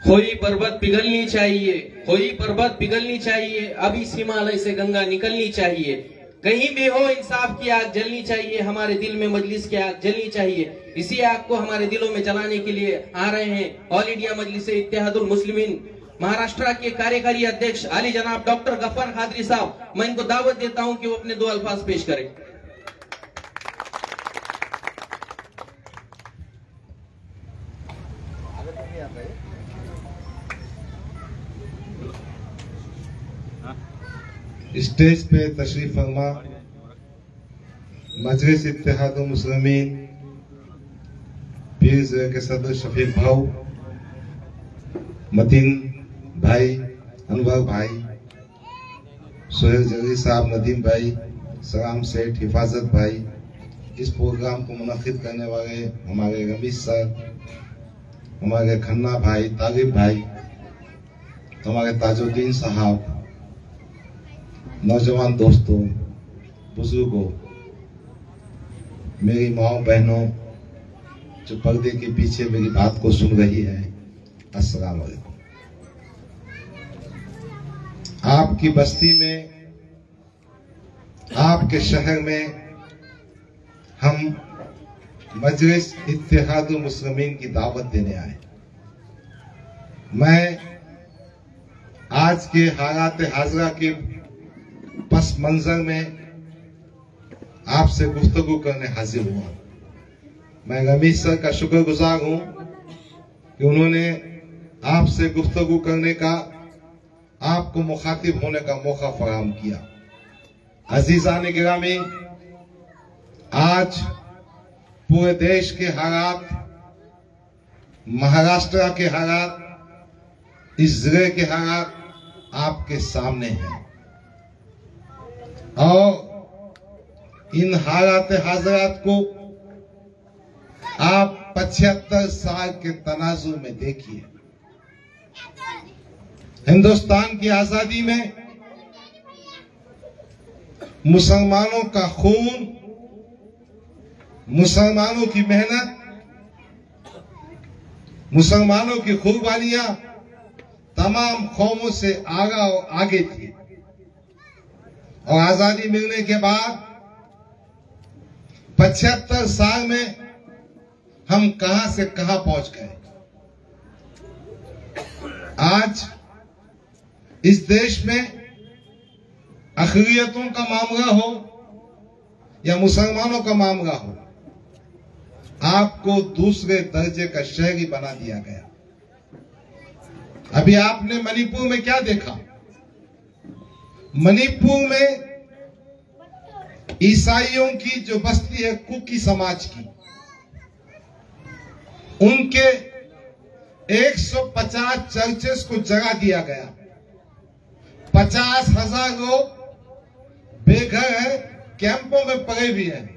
खोई पर्वत पिघलनी चाहिए, खोई पर्वत पिघलनी चाहिए, अब इस हिमालय से गंगा निकलनी चाहिए। कहीं भी हो इंसाफ की आग जलनी चाहिए, हमारे दिल में मजलिस की आग जलनी चाहिए। इसी आग को हमारे दिलों में जलाने के लिए आ रहे हैं ऑल इंडिया मजलिस इत्तेहादुल मुस्लिमीन महाराष्ट्र के कार्यकारी अध्यक्ष आली जनाब डॉक्टर गफ्फार कादरी साहब। मैं इनको दावत देता हूं कि वो अपने 2 अल्फाज पेश करें। स्टेज पे तशरीफ फरमा मजलिस इत्तेहादुल मुस्लिमीन पीर ज़िले के सदर शफीक भाऊ, मतीन भाई, अनवर भाई, सोहेल जली साहब, नदीम भाई, सलाम सेठ, हिफाजत भाई, इस प्रोग्राम को मुनक्किद करने वाले हमारे रमीश सर, हमारे खन्ना भाई, तालिब भाई, हमारे ताजुद्दीन साहब, नौजवान दोस्तों, बुजुर्गों, मेरी माओ बहनों जो पर्दे के पीछे मेरी बात को सुन रही है, अस्सलाम वालेकुम। आपकी बस्ती में, आपके शहर में हम मजलिस इत्तेहादुल मुस्लिमीन की दावत देने आए। मैं आज के हालात हाजरा के पस मंजर में आपसे गुफ्तगू करने हाजिर हुआ। मैं रमीश सर का शुक्रगुजार हूं कि उन्होंने आपसे गुफ्तगू करने का, आपको मुखातिब होने का मौका फराहम किया। अजीजान गिरामी, आज पूरे देश के हालात, महाराष्ट्र के हालात, इस जिले के हालात आपके सामने हैं और इन हालात हाजरात को आप 75 साल के तनाजुर में देखिए। हिंदुस्तान की आजादी में मुसलमानों का खून, मुसलमानों की मेहनत, मुसलमानों की कुर्बानियां तमाम कौमों से आगे थी और आजादी मिलने के बाद 75 साल में हम कहां से कहां पहुंच गए। आज इस देश में अक़लियतों का मामला हो या मुसलमानों का मामला हो, आपको दूसरे दर्जे का शहरी बना दिया गया। अभी आपने मणिपुर में क्या देखा? मणिपुर में ईसाइयों की जो बस्ती है, कुकी समाज की, उनके 150 चर्चेस को जगा दिया गया। 50,000 लोग बेघर हैं, कैंपों में पड़े भी हैं।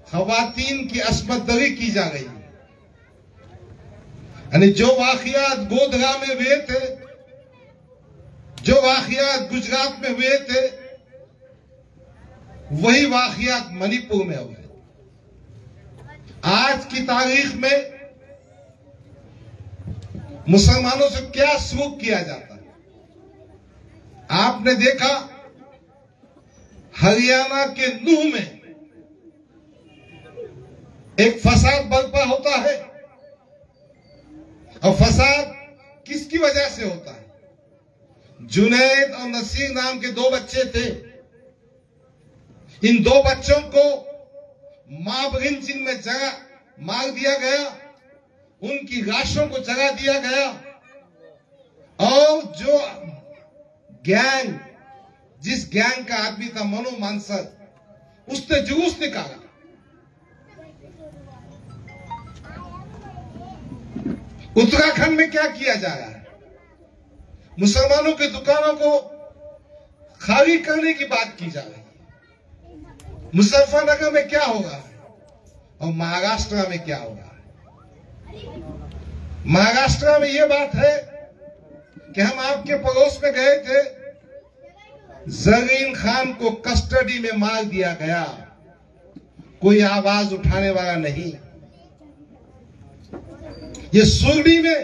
खवातीन की अस्मत-दरी की जा रही है। यानी जो वाकयात गोधरा में हुए थे, जो वाकयात गुजरात में हुए थे, वही वाकयात मणिपुर में हुए। आज की तारीख में मुसलमानों से क्या सलूक किया जाता है? आपने देखा हरियाणा के नूह में एक फसाद बर्पा होता है और फसाद किसकी वजह से होता है? जुनैद और नसीर नाम के 2 बच्चे थे। इन 2 बच्चों को माबरिंचिन में जगह मार दिया गया, उनकी लाशों को जगा दिया गया और जो गैंग, जिस गैंग का आदमी था मनो मानसर, उसने जुलूस निकाला। उत्तराखंड में क्या किया जा रहा है? मुसलमानों की दुकानों को खाली करने की बात की जा रही है। मुजफ्फरनगर में क्या होगा और महाराष्ट्र में क्या होगा? महाराष्ट्र में यह बात है कि हम आपके पड़ोस में गए थे, जरीन खान को कस्टडी में मार दिया गया, कोई आवाज उठाने वाला नहीं। ये सुरडी में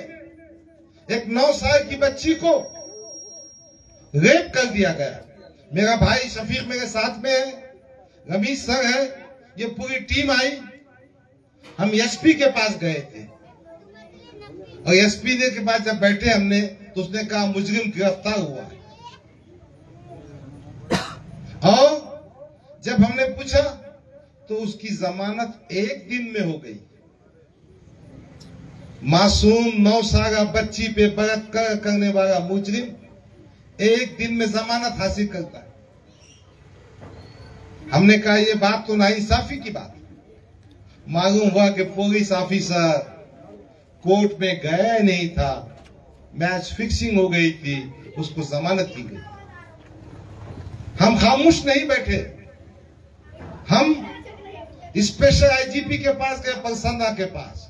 एक 9 साल की बच्ची को रेप कर दिया गया। मेरा भाई शफीक मेरे साथ में है, रमीश सर है, ये पूरी टीम आई। हम एसपी के पास गए थे और एसपी ने के पास जब बैठे हमने, तो उसने कहा मुजरिम गिरफ्तार हुआ है। और जब हमने पूछा तो उसकी जमानत 1 दिन में हो गई। मासूम 9 साल बच्ची पे बलात्कार करने वाला मुजरिम 1 दिन में जमानत हासिल करता है। हमने कहा ये बात तो नाइंसाफी की बात है। मालूम हुआ कि पुलिस ऑफिसर कोर्ट में गया नहीं था, मैच फिक्सिंग हो गई थी, उसको जमानत दी गई। हम खामोश नहीं बैठे, हम स्पेशल आईजीपी के पास गए, पलसंदा के पास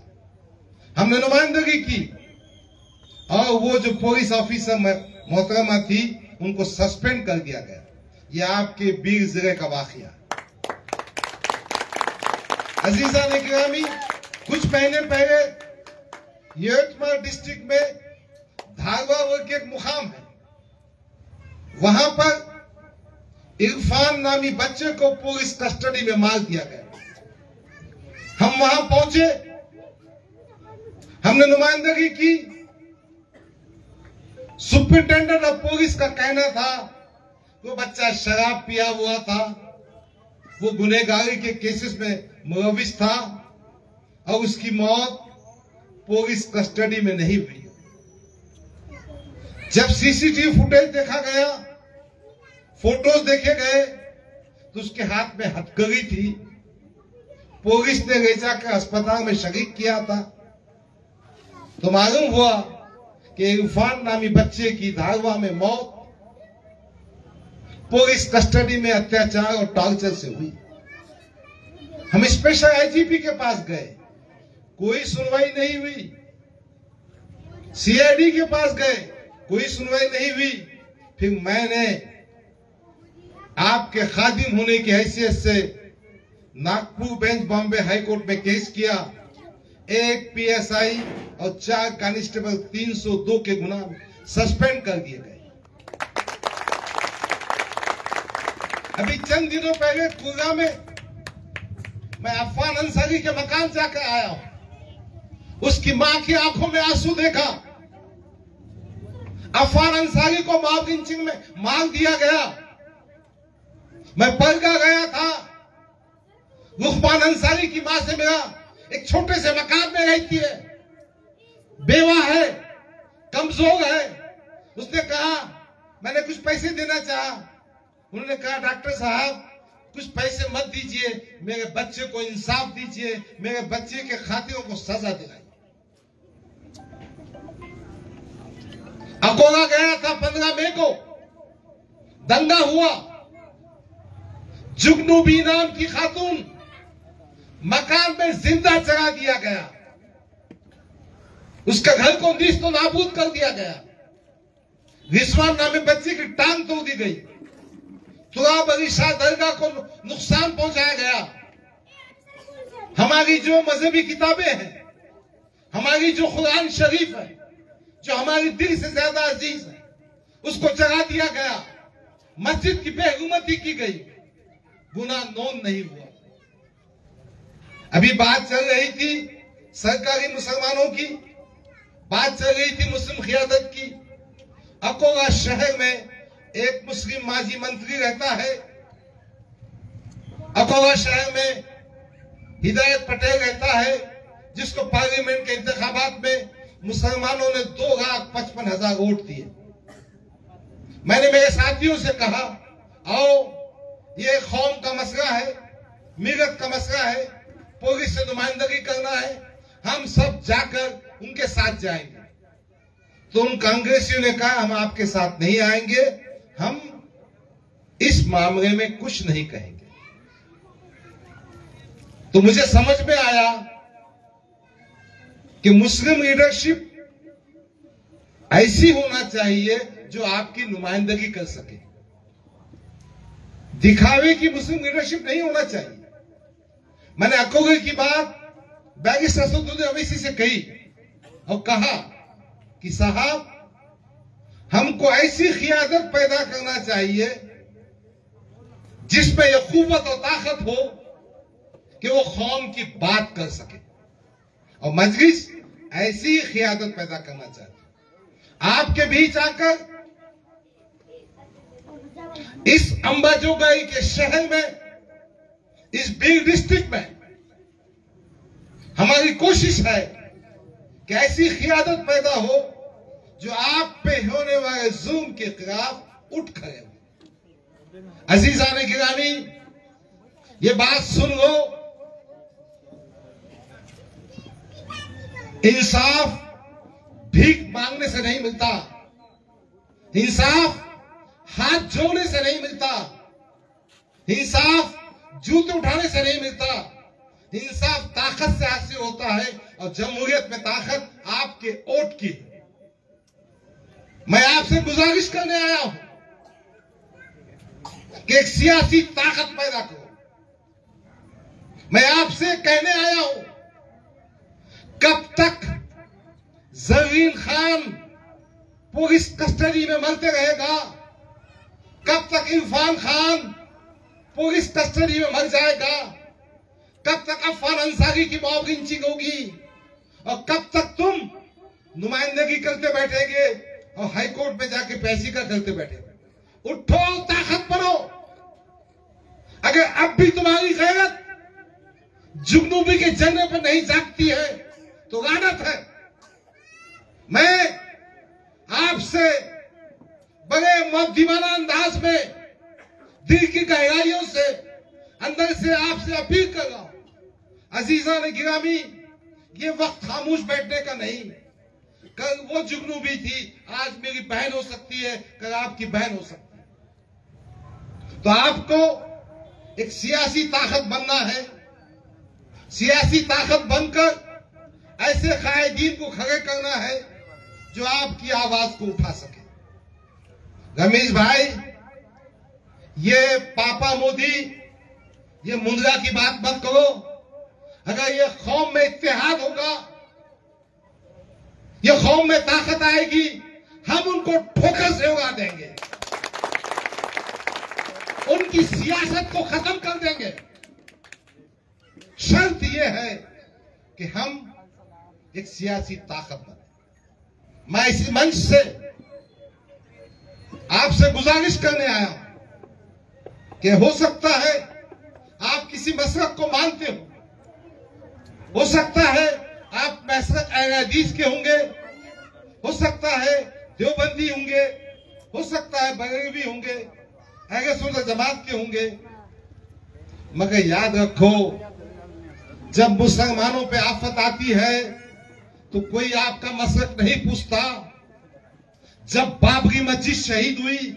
हमने नुमाइंदगी की और वो जो पुलिस ऑफिसर मोहतरमा थी उनको सस्पेंड कर दिया गया। ये आपके बीर जिले का वाकया। अजीजा ने गिरामी, कुछ महीने पहले यवतमाल डिस्ट्रिक्ट में धारवा वर्ग के एक मुकाम है, वहां पर इरफान नामी बच्चे को पुलिस कस्टडी में मार दिया गया। हम वहां पहुंचे, हमने नुमाइंदगी की। सुपरिटेंडेंट ऑफ पुलिस का कहना था वो बच्चा शराब पिया हुआ था, वो गुनहगारी के केसेस में मुलविस था और उसकी मौत पुलिस कस्टडी में नहीं हुई। जब सीसीटीवी फुटेज देखा गया, फोटोज देखे गए, तो उसके हाथ में हथकड़ी थी। पुलिस ने ले जाकर अस्पताल में शरीक किया था, तो मालूम हुआ कि इरफान नामी बच्चे की धारवा में मौत पुलिस कस्टडी में अत्याचार और टॉर्चर से हुई। हम स्पेशल आईजीपी के पास गए, कोई सुनवाई नहीं हुई। सीआईडी के पास गए, कोई सुनवाई नहीं हुई। फिर मैंने आपके खादिम होने की हैसियत से Nagpur bench Bombay high court में केस किया। 1 पीएसआई और 4 कांस्टेबल 302 के गुना सस्पेंड कर दिए गए। अभी चंद दिनों पहले कुर्गा में मैं अफवान अंसारी के मकान जाकर आया हूं। उसकी मां की आंखों में आंसू देखा। अफवान अंसारी को मॉब लिंचिंग में मार दिया गया। मैं परगा गया था, रुखमान अंसारी की मां से मेरा एक छोटे से मकान में रहती है, बेवा है, कमजोर है। उसने कहा, मैंने कुछ पैसे देना चाहा, उन्होंने कहा डॉक्टर साहब कुछ पैसे मत दीजिए, मेरे बच्चे को इंसाफ दीजिए, मेरे बच्चे के खातिरों को सजा दिलाइए। अकोला गया था 15 मई को, दंगा हुआ। जुगनूबी नाम की खातून मकान में जिंदा जला दिया गया, उसका घर को नीस्तो नाबूद कर दिया गया। रिजवान नामी बच्चे की टांग तोड़ दी गई। तुराब अली शाह दरगाह को नुकसान पहुंचाया गया। हमारी जो मजहबी किताबें हैं, हमारी जो कुरान शरीफ है, जो हमारी दिल से ज्यादा अजीज है, उसको जला दिया गया। मस्जिद की बेहुरमती की गई, गुनाह नोन नहीं हुआ। अभी बात चल रही थी सरकारी मुसलमानों की, बात चल रही थी मुस्लिम क़ियादत की। अकोला शहर में एक मुस्लिम माजी मंत्री रहता है। अकोला शहर में हिदायत पटेल रहता है, जिसको पार्लियामेंट के इंतखाबात में मुसलमानों ने 2,55,000 वोट दिए। मैंने मेरे साथियों से कहा, आओ ये कौम का मसला है, मिलत का मसला है, पुलिस से नुमाइंदगी करना है, हम सब जाकर उनके साथ जाएंगे। तो उन कांग्रेसियों ने कहा हम आपके साथ नहीं आएंगे, हम इस मामले में कुछ नहीं कहेंगे। तो मुझे समझ में आया कि मुस्लिम लीडरशिप ऐसी होना चाहिए जो आपकी नुमाइंदगी कर सके। दिखावे की मुस्लिम लीडरशिप नहीं होना चाहिए। मैंने अकोले की बात बैरिस्टर असदुद्दीन अवैसी से कही और कहा कि साहब हमको ऐसी क़ियादत पैदा करना चाहिए जिसमें यह कुव्वत और ताकत हो कि वो कौम की बात कर सके, और मजलिस ऐसी क़ियादत पैदा करना चाहिए। आपके बीच आकर इस अंबाजोगाई के शहर में, इस बीर डिस्ट्रिक्ट में हमारी कोशिश है कैसी क़ियादत पैदा हो जो आप पे होने वाले जुल्म के खिलाफ उठ खड़े हो। अजीजान गिरामी, ये बात सुन लो, इंसाफ भीख मांगने से नहीं मिलता, इंसाफ हाथ जोड़ने से नहीं मिलता, इंसाफ जूते उठाने से नहीं मिलता, इंसाफ ताकत से हासिल होता है। और जमहूरियत में ताकत आपके वोट की। मैं आपसे गुजारिश करने आया हूं कि एक सियासी ताकत पैदा करो। मैं आपसे कहने आया हूं, कब तक जरीन खान पुलिस कस्टडी में मरते रहेगा, कब तक इरफान खान पुलिस कस्टडी में मर जाएगा, कब तक अफवान अंसारी की मॉब लिंचिंग होगी, और कब तक तुम नुमाइंदगी करते बैठेंगे और हाईकोर्ट में जाके पैसे का करते बैठेंगे। उठो, ताकत बनो। अगर अब भी तुम्हारी गैरत जुगनूबी के जंगल पर नहीं जागती है तो लानत है। मैं आपसे बड़े मध्यमाना अंदाज में, दिल की गहराइयों से, अंदर से आपसे अपील कर रहा हूं। अजीजान गिरामी, ये वक्त खामोश बैठने का नहीं। कल वो जुगनूबी थी, आज मेरी बहन हो सकती है, कल आपकी बहन हो सकती है। तो आपको एक सियासी ताकत बनना है। सियासी ताकत बनकर ऐसे कायदीन को खड़े करना है जो आपकी आवाज को उठा सके। रमेश भाई, ये पापा मोदी, ये मुंद्रा की बात मत करो। अगर ये कौम में इत्तेहाद होगा, ये कौम में ताकत आएगी, हम उनको ठोकर से उड़ा देंगे, उनकी सियासत को खत्म कर देंगे। शर्त यह है कि हम एक सियासी ताकत बने। मैं इसी मंच से आपसे गुजारिश करने आया हूं कि हो सकता है आप किसी मसलक को मानते हो सकता है आप मसलक अहले हदीस के होंगे, हो सकता है देवबंदी होंगे, हो सकता है बरेलवी होंगे, अहले सुन्नत जमात के होंगे, मगर याद रखो, जब मुसलमानों पे आफत आती है तो कोई आपका मसलक नहीं पूछता। जब बाबरी मस्जिद शहीद हुई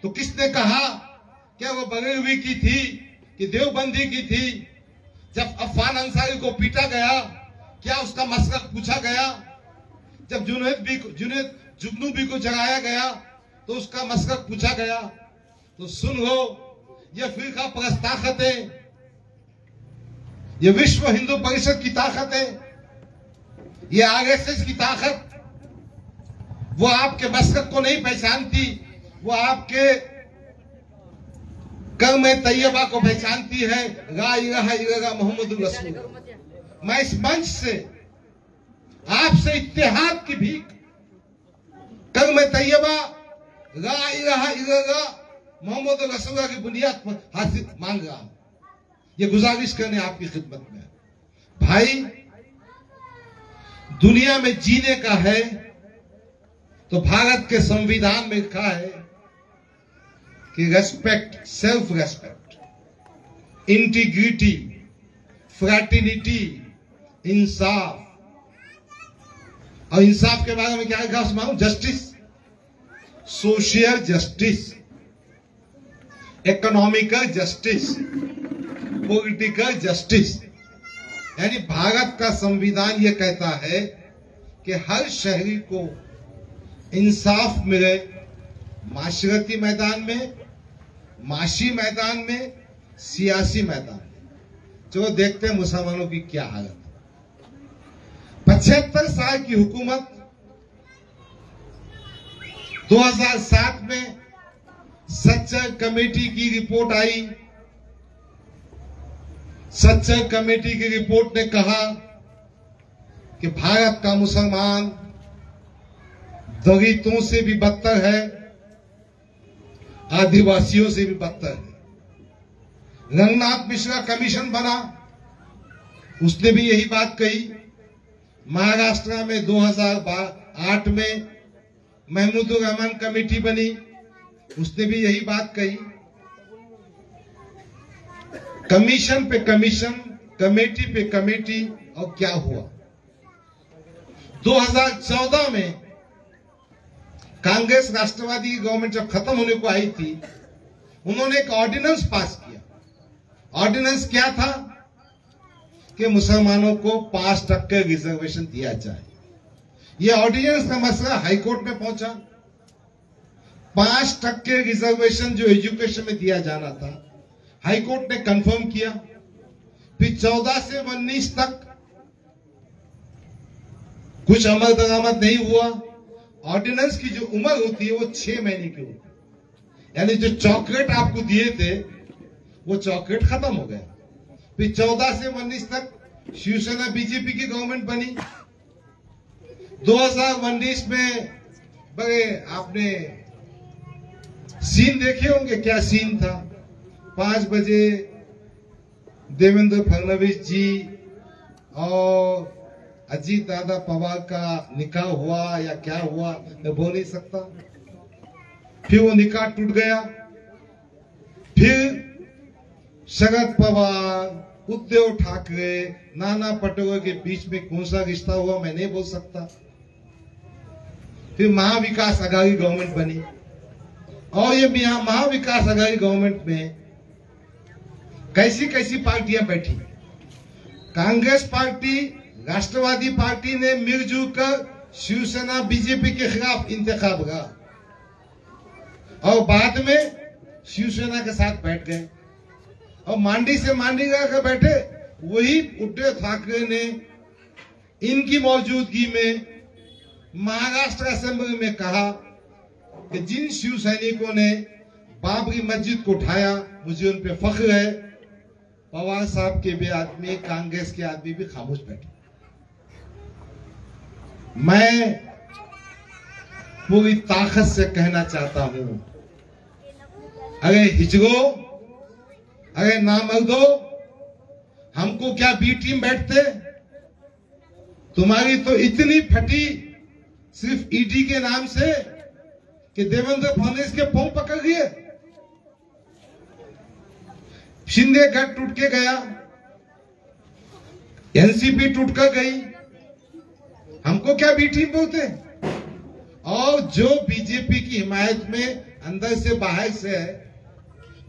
तो किसने कहा क्या वो बरेलवी की थी कि देवबंदी की थी? जब अफवान अंसारी को पीटा गया, क्या उसका मसलक पूछा गया? जब जुनैद जुगनूबी को जगाया गया तो उसका मसलक पूछा गया? तो सुन लो, ये फिरका परस्त ताकत है, ये विश्व हिंदू परिषद की ताकत है, ये आरएसएस की ताकत। वो आपके मसलक को नहीं पहचानती, वो आपके कलमे तैयबा को पहचानती है, ला इलाहा इल्लल्लाह मुहम्मदुर रसूलुल्लाह। मैं इस मंच से आपसे इत्तेहाद की भीख, कलमे तैयबा, ला इलाहा इल्लल्लाह मुहम्मदुर रसूलुल्लाह की बुनियाद पर हासिल मांग रहा हूं। ये गुजारिश करने आपकी खिदमत में। भाई, दुनिया में जीने का है तो भारत के संविधान में लिखा है कि respect, self respect, integrity, fraternity, इंसाफ। और इंसाफ के बारे में क्या लिखा सुनाऊं? Justice, social justice, economical justice, political justice. यानी भारत का संविधान यह कहता है कि हर शहरी को इंसाफ मिले, माशरती मैदान में, माशी मैदान में, सियासी मैदान में। जो देखते हैं मुसलमानों की क्या हालत है। 75 साल की हुकूमत 2007 में सच्चर कमेटी की रिपोर्ट आई। सच्चर कमेटी की रिपोर्ट ने कहा कि भारत का मुसलमान दलितों से भी बदतर है, आदिवासियों से भी बदतर है। रंगनाथ मिश्रा कमीशन बना, उसने भी यही बात कही। महाराष्ट्र में 2008 में महमूदुर रहमान कमेटी बनी, उसने भी यही बात कही, कमीशन पे कमीशन, कमेटी पे कमेटी, और क्या हुआ। 2014 में कांग्रेस राष्ट्रवादी की गवर्नमेंट जब खत्म होने को आई थी, उन्होंने एक ऑर्डिनेंस पास किया। ऑर्डिनेंस क्या था कि मुसलमानों को 5% रिजर्वेशन दिया जाए। यह ऑर्डिनेंस का मसला हाईकोर्ट में पहुंचा। 5% रिजर्वेशन जो एजुकेशन में दिया जाना था, हाईकोर्ट ने कंफर्म किया। फिर 14 से 19 तक कुछ अमल दरामद नहीं हुआ। ऑर्डिनेंस की जो उम्र होती है वो 6 महीने की होती है, यानी जो चॉकलेट आपको दिए थे वो चॉकलेट खत्म हो गया। फिर 14 से 19 तक शिवसेना बीजेपी की गवर्नमेंट बनी। 2019 में बड़े आपने सीन देखे होंगे, क्या सीन था। 5 बजे देवेंद्र फडणवीस जी और अजीत दादा पवार का निकाह हुआ या क्या हुआ मैं बोल नहीं सकता। फिर वो निकाह टूट गया। फिर शरद पवार, उद्धव ठाकरे, नाना पटोले के बीच में कौन सा रिश्ता हुआ मैं नहीं बोल सकता। फिर महाविकास आघाड़ी गवर्नमेंट बनी, और ये महाविकास आघाड़ी गवर्नमेंट में कैसी कैसी पार्टियां बैठी। कांग्रेस पार्टी, राष्ट्रवादी पार्टी ने मिलजुल कर शिवसेना बीजेपी के खिलाफ इंतखाब लड़ा, और बाद में शिवसेना के साथ बैठ गए, और मांडी से मांडी कर बैठे। वही उद्धव ठाकरे ने इनकी मौजूदगी में महाराष्ट्र असेंबली में कहा कि जिन शिव सैनिकों ने बाबरी मस्जिद को उठाया, मुझे उन पे फख्र है। पवार साहब के भी आदमी, कांग्रेस के आदमी भी खामोश बैठे। मैं पूरी ताकत से कहना चाहता हूं, अरे हिजगो, अरे ना मर्दो, हमको क्या बी टीम बैठते। तुम्हारी तो इतनी फटी सिर्फ ईडी के नाम से कि देवेंद्र फडणवीस के पांव पकड़ लिए। शिंदे गढ़ टूट के गया, एनसीपी टूट कर गई, हमको क्या बी टीम बोलते। और जो बीजेपी की हिमायत में अंदर से बाहर से है,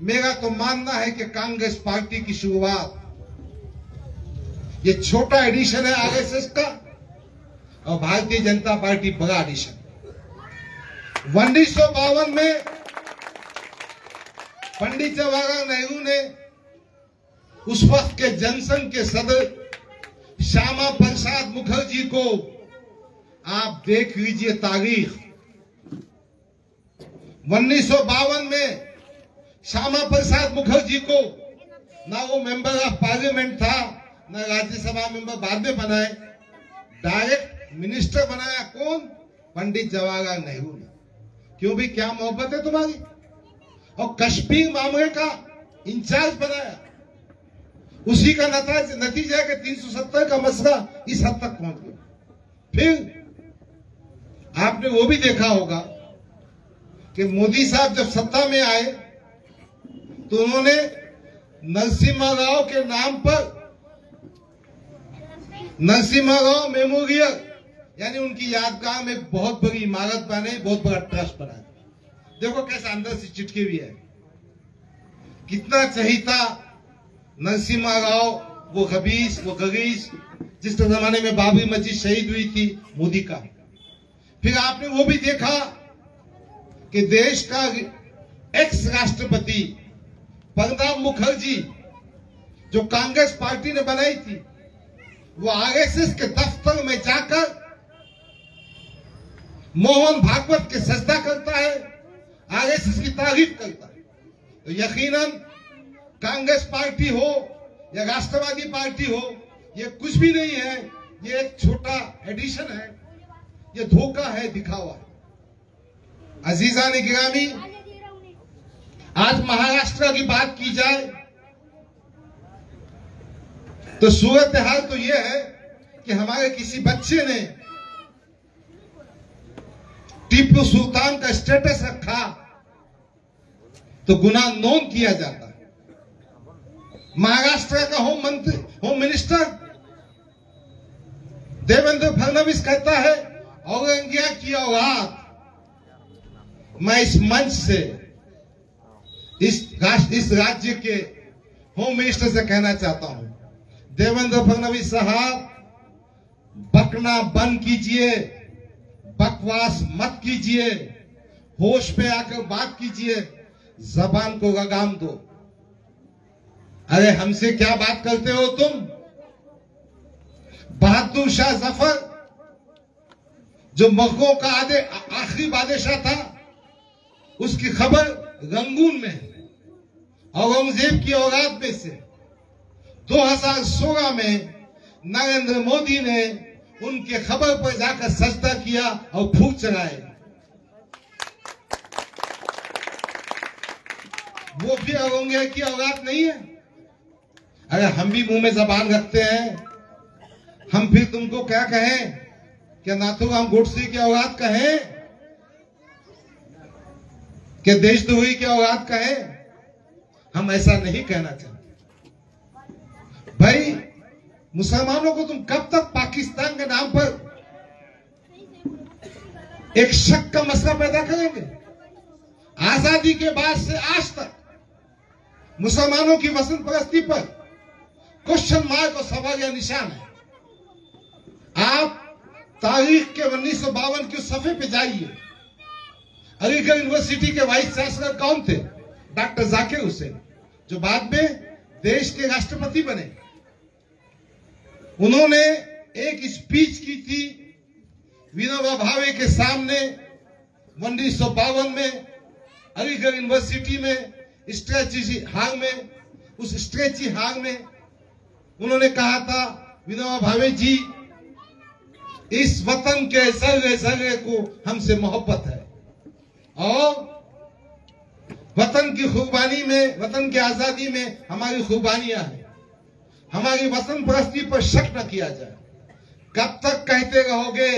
मेरा तो मानना है कि कांग्रेस पार्टी की शुरुआत, ये छोटा एडिशन है आरएसएस का, और भारतीय जनता पार्टी बड़ा एडिशन। 1952 में पंडित जवाहरलाल नेहरू ने उस वक्त के जनसंघ के सदर श्यामा प्रसाद मुखर्जी को, आप देख लीजिए तारीख, 1952 में श्यामा प्रसाद मुखर्जी को ना वो मेंबर ऑफ पार्लियामेंट था, ना राज्यसभा मेंबर बाद में बनाए, डायरेक्ट मिनिस्टर बनाया। कौन? पंडित जवाहरलाल नेहरू ने। क्यों भी, क्या मोहब्बत है तुम्हारी। और कश्मीर मामले का इंचार्ज बनाया। उसी का नतीजा है कि 370 का मसला इस हद तक पहुंच गया। फिर आपने वो भी देखा होगा कि मोदी साहब जब सत्ता में आए तो उन्होंने नरसिम्हा राव के नाम पर नरसिम्हा राव मेमोरियल, यानी उनकी यादगार में बहुत बड़ी इमारत बनाई, बहुत बड़ा ट्रस्ट बनाया। देखो कैसे अंदर से चिटके भी है। कितना चहीता नरसिम्हा राव, वो खबीस, वो गरीस, जिस जमाने में बाबरी मस्जिद शहीद हुई थी, मोदी का। फिर आपने वो भी देखा कि देश का एक्स राष्ट्रपति प्रणब मुखर्जी, जो कांग्रेस पार्टी ने बनाई थी, वो आरएसएस के दफ्तर में जाकर मोहन भागवत के सजदा करता है, आरएसएस की तारीफ करता है। तो यकीनन कांग्रेस पार्टी हो या राष्ट्रवादी पार्टी हो, ये कुछ भी नहीं है, ये एक छोटा एडिशन है, ये धोखा है, दिखावा है। अजीजान गिरामी, आज महाराष्ट्र की बात की जाए तो सूरत हाल तो यह है कि हमारे किसी बच्चे ने टीपू सुल्तान का स्टेटस रखा तो गुनाह नोन किया जाता है। महाराष्ट्र का होम मिनिस्टर देवेंद्र फडणवीस कहता है औरंगजेब की औलाद। मैं इस मंच से इस राज्य के होम मिनिस्टर से कहना चाहता हूं, देवेंद्र फडणवीस साहब, बकना बंद कीजिए, बकवास मत कीजिए, होश पे आकर बात कीजिए, जबान को लगाम दो। अरे हमसे क्या बात करते हो तुम? बहादुर शाह जफर जो मगहों का आखिरी बादशाह था, उसकी खबर रंगून में है। औरंगजेब की औलाद में से 2016 में नरेंद्र मोदी ने उनके खबर पर जाकर सजदा किया और फूक चढ़ाए। वो भी औरंगजेब की औलाद नहीं है? अगर हम भी मुंह में जबान रखते हैं, हम फिर तुमको क्या कहें? क्या नाथूराम गोडसे की औलाद कहें? क्या देशद्रोही की औलाद कहें? हम ऐसा नहीं कहना चाहते। भाई, मुसलमानों को तुम कब तक पाकिस्तान के नाम पर एक शक का मसला पैदा करेंगे? आजादी के बाद से आज तक मुसलमानों की वतन परस्ती पर क्वेश्चन मार्क और सवाल या निशान है। आप तारीख के 1952 के सफे पे जाइए। अलीगढ़ यूनिवर्सिटी के वाइस चांसलर कौन थे? डॉक्टर जाकिर हुसैन, जो बाद में देश के राष्ट्रपति बने। उन्होंने एक स्पीच की थी विनोबा भावे के सामने 1952 में अलीगढ़ यूनिवर्सिटी में स्ट्रेची हाल में। उस स्ट्रेची हाल में उन्होंने कहा था, विनोबा भावे जी, इस वतन के जर्रे जर्रे को हमसे मोहब्बत है और वतन की खुबानी में, वतन की आजादी में हमारी खुबानियां हैं। हमारी वतन परस्ती पर शक न किया जाए। कब तक कहते रहोगे?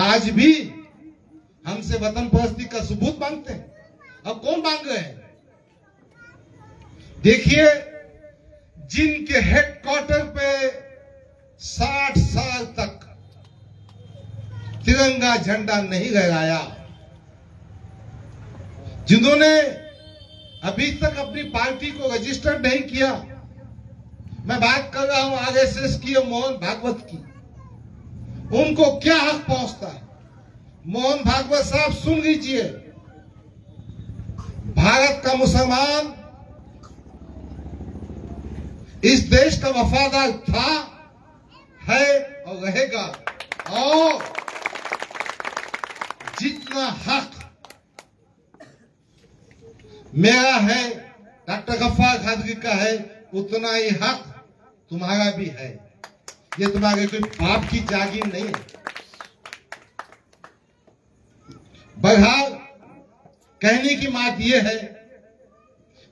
आज भी हमसे वतन परस्ती का सबूत मांगते हैं। अब कौन मांग रहे हैं? देखिए, जिनके हेडक्वार्टर पे 60 साल तक तिरंगा झंडा नहीं लहराया, जिन्होंने अभी तक अपनी पार्टी को रजिस्टर नहीं किया, मैं बात कर रहा हूं आरएसएस की और मोहन भागवत की, उनको क्या हक पहुंचता है? मोहन भागवत साहब, सुन लीजिए, भारत का मुसलमान इस देश का वफादार था, है और रहेगा। और जितना हक मेरा है, डॉक्टर गफ्फार कादरी का है, उतना ही हक तुम्हारा भी है। ये तुम्हारे कोई पाप की जागीर नहीं है। बहरहाल, कहने की बात यह है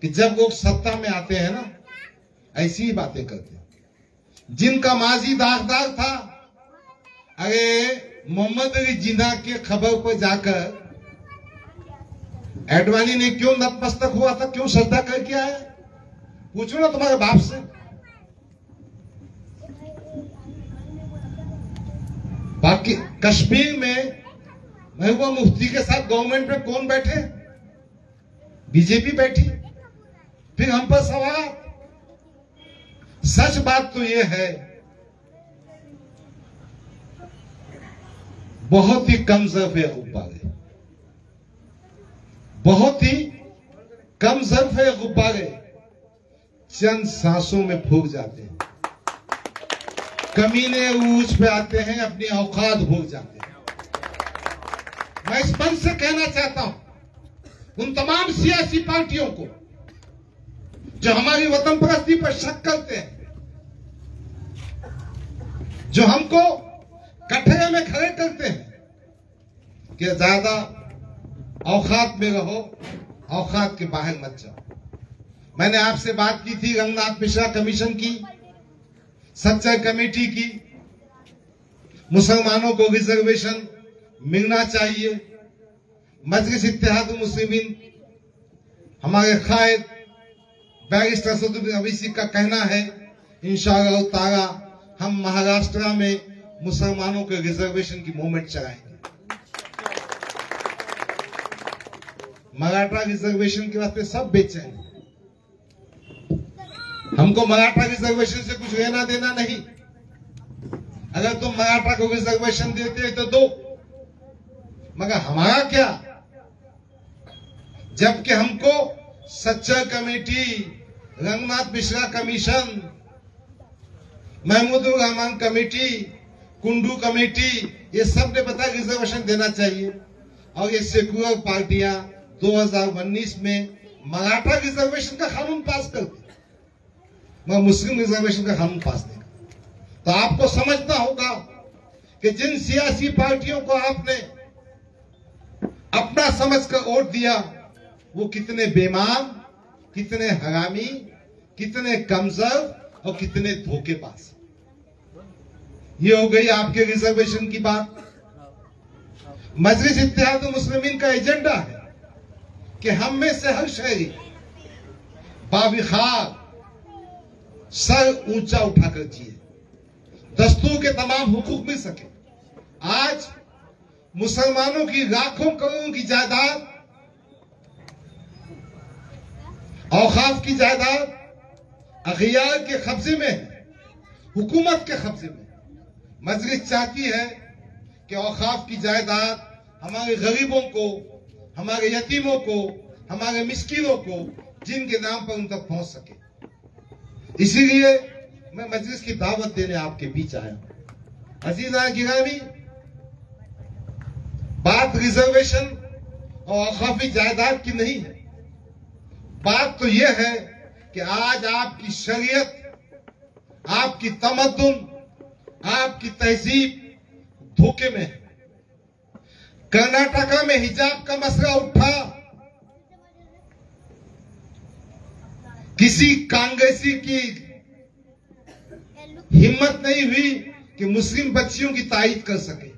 कि जब लोग सत्ता में आते हैं ना, ऐसी ही बातें करते हैं। जिनका माजी दागदार था, अरे मोहम्मद अली जिन्ना के खबर पर जाकर एडवाणी ने क्यों नतमस्तक हुआ था, क्यों सजदा करके आया? पूछो ना तुम्हारे बाप से। बाकी कश्मीर में महबूबा मुफ्ती के साथ गवर्नमेंट में कौन बैठे? बीजेपी बैठी। फिर हम पर सवाल। सच बात तो यह है, बहुत ही कम ज़र्फ़े गुब्बारे, बहुत ही कम ज़र्फ़े गुब्बारे चंद सांसों में फूक जाते हैं। कमीने ऊंच पे आते हैं, अपनी औकात भूल जाते हैं। मैं इस मंच से कहना चाहता हूं उन तमाम सियासी पार्टियों को जो हमारी वतन परस्ती पर शक करते हैं, जो हमको कटघरे में खड़े करते हैं कि ज्यादा औकात में रहो, औकात के बाहर मत जाओ। मैंने आपसे बात की थी रंगनाथ मिश्रा कमीशन की। सच्चा कमेटी की मुसलमानों को रिजर्वेशन मिलना चाहिए। मजलिस इत्तेहाद मुस्लिमीन हमारे कायद बैरिस्टर असदुद्दीन अवैसी का कहना है इंशाअल्लाह ताला हम महाराष्ट्र में मुसलमानों के रिजर्वेशन की मूवमेंट चलाएंगे। मराठा रिजर्वेशन के वास्ते सब बेचैन, हमको मराठा रिजर्वेशन से कुछ लेना देना नहीं। अगर तुम मराठा को रिजर्वेशन देते हैं तो दो, मगर हमारा क्या, जबकि हमको सच्चा committee, Ranganath Mishra commission, Mahmoodur Rahman committee, Kundu committee, ये सब ने बताया रिजर्वेशन देना चाहिए। और ये सेकुलर पार्टियां 2019 में मराठा रिजर्वेशन का कानून पास करती, मगर मुस्लिम रिजर्वेशन का कानून पास नहीं। तो आपको समझना होगा कि जिन सियासी पार्टियों को आपने अपना समझकर वोट दिया वो कितने बेईमान, कितने हरामी, कितने कमजोर और कितने धोखेबाज। ये हो गई आपके रिजर्वेशन की बात। मजलिस इत्तेहाद मुस्लिमीन का एजेंडा है कि हम में से हर शहरी बाबिखार सर ऊंचा उठाकर जिए, दस्तूर के तमाम हुकूक मिल सके। आज मुसलमानों की लाखों करोड़ों की जायदाद, औकाफ की जायदाद अखियार के कब्जे में है, हुकूमत के कब्जे में। मजलिस चाहती है कि औकाफ की जायदाद हमारे गरीबों को, हमारे यतीमों को, हमारे मिस्कीनों को, जिनके नाम पर उन तक पहुंच सके। इसीलिए मैं मजलिस की दावत देने आपके बीच आया हूं। अजीज़ा गिरामी, बात रिजर्वेशन और औकाफी जायदाद की नहीं है। बात तो यह है कि आज आपकी शरीयत, आपकी तमद्दुन, आपकी तहजीब धोखे में है। कर्नाटका में हिजाब का मसला उठा, किसी कांग्रेसी की हिम्मत नहीं हुई कि मुस्लिम बच्चियों की तायीद कर सके।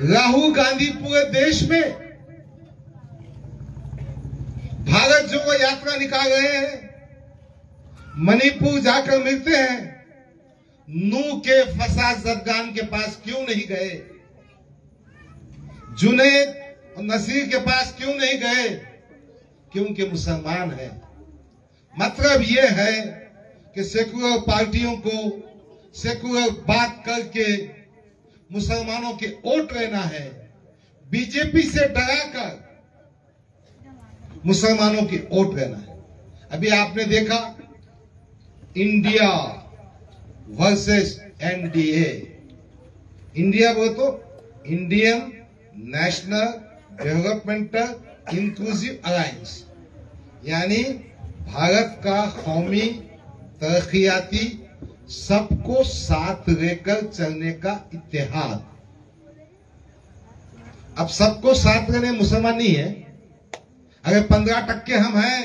राहुल गांधी पूरे देश में भारत जोड़ो यात्रा निकाल रहे हैं, मणिपुर जाकर मिलते हैं। नू के फसाद जदगान के पास क्यों नहीं गए, जुनैद और नसीर के पास क्यों नहीं गए? क्योंकि मुसलमान है। मतलब यह है कि सेकुलर पार्टियों को सेकुलर बात करके मुसलमानों के वोट लेना है, बीजेपी से डराकर मुसलमानों की वोट लेना है। अभी आपने देखा इंडिया वर्सेस एनडीए। इंडिया बोलो तो Indian national developmental inclusive alliance, यानी भारत का कौमी तरक्कियाती सबको साथ लेकर चलने का इत्तेहाद। अब सबको साथ लेने मुसलमान नहीं है। अगर 15% हम हैं,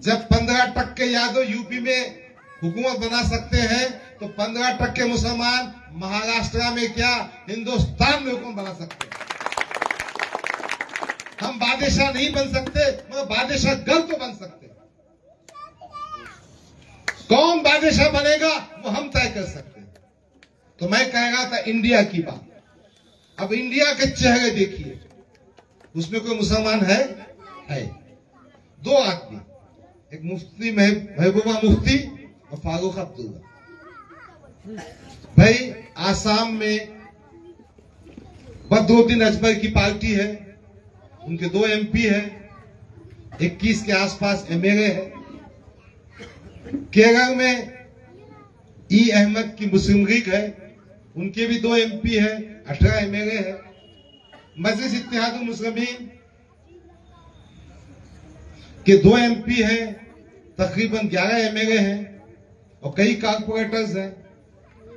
जब 15% यादव यूपी में हुकूमत बना सकते हैं तो 15% मुसलमान महाराष्ट्र में क्या हिंदुस्तान में हुकूमत बना सकते हैं। हम बादशाह नहीं बन सकते मगर बादशाह गर तो बन सकते हैं। कौन बादशाह बनेगा वो हम तय कर सकते हैं। तो मैं कह रहा था इंडिया की बात। अब इंडिया के चेहरे देखिए, उसमें कोई मुसलमान है? दो आदमी, एक मुफ्ती महबूबा मुफ्ती और फारूक अब्दुल्ला। भाई आसाम में बदरुद्दीन अजमल की पार्टी है, उनके 2 MP है, 21 के आसपास MLA है। केरल में ई अहमद की मुस्लिम लीग है, उनके भी 2 MP है, 18 MLA है। मजलिस इत्तेहाद मुस्लिमीन के 2 MP है, तकरीबन 11 MLA है और कई कारपोरेटर्स हैं।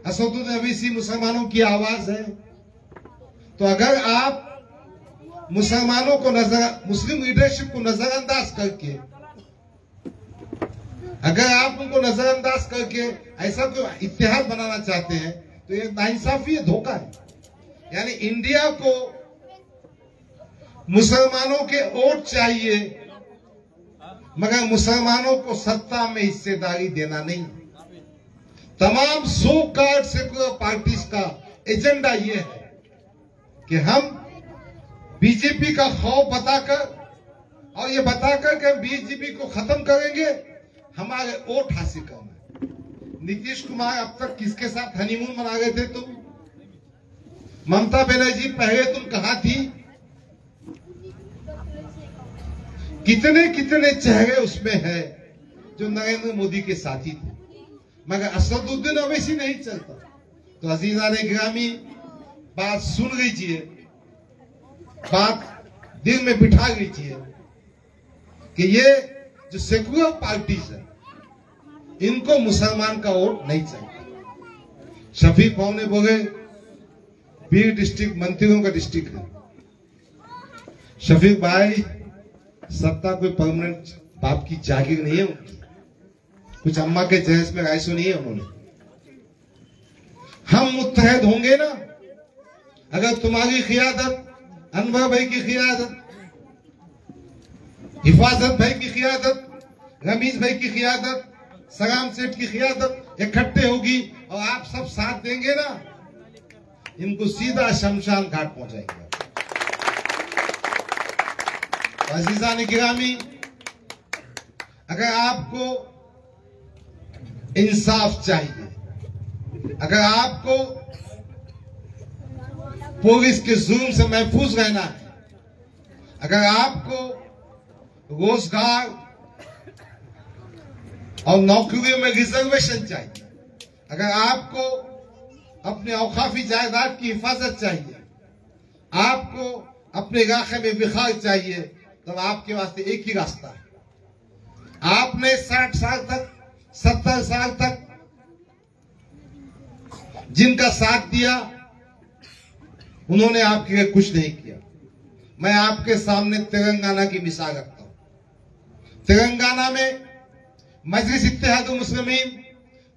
असदुद्दीन अवैसी मुसलमानों की आवाज है। तो अगर आप मुसलमानों को मुस्लिम लीडरशिप को नजरअंदाज करके अगर आप उनको नजरअंदाज करके ऐसा कोई इतिहास बनाना चाहते हैं तो ये नाइंसाफी, ये धोखा है। यानी इंडिया को मुसलमानों के वोट चाहिए मगर मुसलमानों को सत्ता में हिस्सेदारी देना नहीं। तमाम 100 कार्ड सेकुलर पार्टीज का एजेंडा ये है कि हम बीजेपी का खौफ बताकर और ये बताकर कि हम बीजेपी को खत्म करेंगे, हमारे वोट हासिल करना। नीतीश कुमार अब तक किसके साथ हनीमून मना रहे थे तुम? ममता बनर्जी पहले तुम कहां थी? कितने कितने चेहरे उसमें है जो नरेंद्र मोदी के साथी थे, मगर असदुद्दीन अवैसी नहीं चलता। तो अजीजा ने गिरामी बात सुन लीजिए, बात दिल में बिठा लीजिए कि ये जो सेकुलर पार्टीज है इनको मुसलमान का वोट नहीं चाहिए। शफीक भाव ने बोले बीर डिस्ट्रिक्ट मंत्रियों का डिस्ट्रिक्ट है। शफीक भाई, सत्ता कोई परमानेंट बाप की जागीर नहीं है उनकी, कुछ अम्मा के जहेज में रायसो नहीं है उन्होंने। हम मुत्तहद होंगे ना अगर तुम्हारी क़ियादत, अनवर भाई की क़ियादत, हिफाजत भाई की क़ियादत, रमीज भाई की क़ियादत, सलाम सेठ की क़ियादत इकट्ठे होगी और आप सब साथ देंगे ना, इनको सीधा शमशान घाट पहुंचाएंगे। अजीजा ने गिरामी, अगर आपको इंसाफ चाहिए, अगर आपको पुलिस के जुल्म से महफूज रहना है, अगर आपको रोजगार और नौकरियों में रिजर्वेशन चाहिए, अगर आपको अपने औकाफी जायदाद की हिफाजत चाहिए, आपको अपने इलाके में विकास चाहिए, तब आपके वास्ते एक ही रास्ता है। आपने 60 साल तक, 70 साल तक जिनका साथ दिया उन्होंने आपके लिए कुछ नहीं किया। मैं आपके सामने तेलंगाना की मिसाल रखता हूं। तेलंगाना में मजलिस इत्तेहाद मुस्लिमीन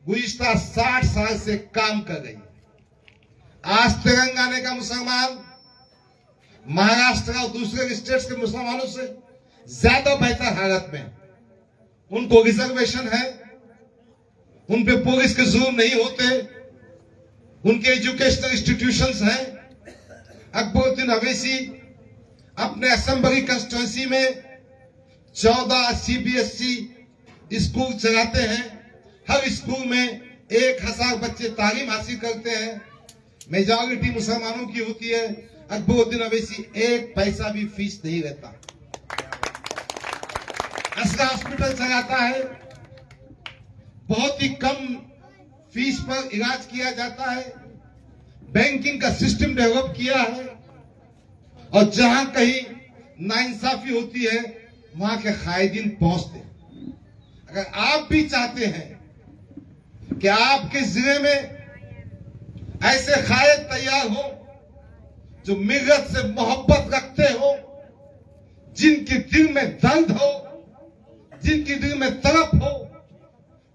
गुज़िश्ता 60 साल से काम कर रही। आज तेलंगाना का मुसलमान महाराष्ट्र और दूसरे स्टेट्स के मुसलमानों से ज्यादा बेहतर हालत में। उनको रिजर्वेशन है, उन पे पुलिस के जुल्म नहीं होते, उनके एजुकेशनल इंस्टीट्यूशंस हैं। अकबरुद्दीन अवैसी अपने असेंबली कंस्टिट्यूंसी में 14 CBSE स्कूल चलाते हैं। हर स्कूल में 1000 बच्चे तालीम हासिल करते हैं। मेजॉरिटी मुसलमानों की होती है। अकबरुद्दीन अवैसी 1 पैसा भी फीस नहीं लेता। असला हॉस्पिटल चलाता है, बहुत ही कम फीस पर इलाज किया जाता है। बैंकिंग का सिस्टम डेवलप किया है और जहां कहीं नाइंसाफी होती है वहां के कायदीन पहुंचते हैं। अगर आप भी चाहते हैं कि आपके जिले में ऐसे कायद तैयार हो जो मिल्लत से मोहब्बत रखते हो, जिनके दिल में दर्द हो, जिनके दिल में तड़प हो,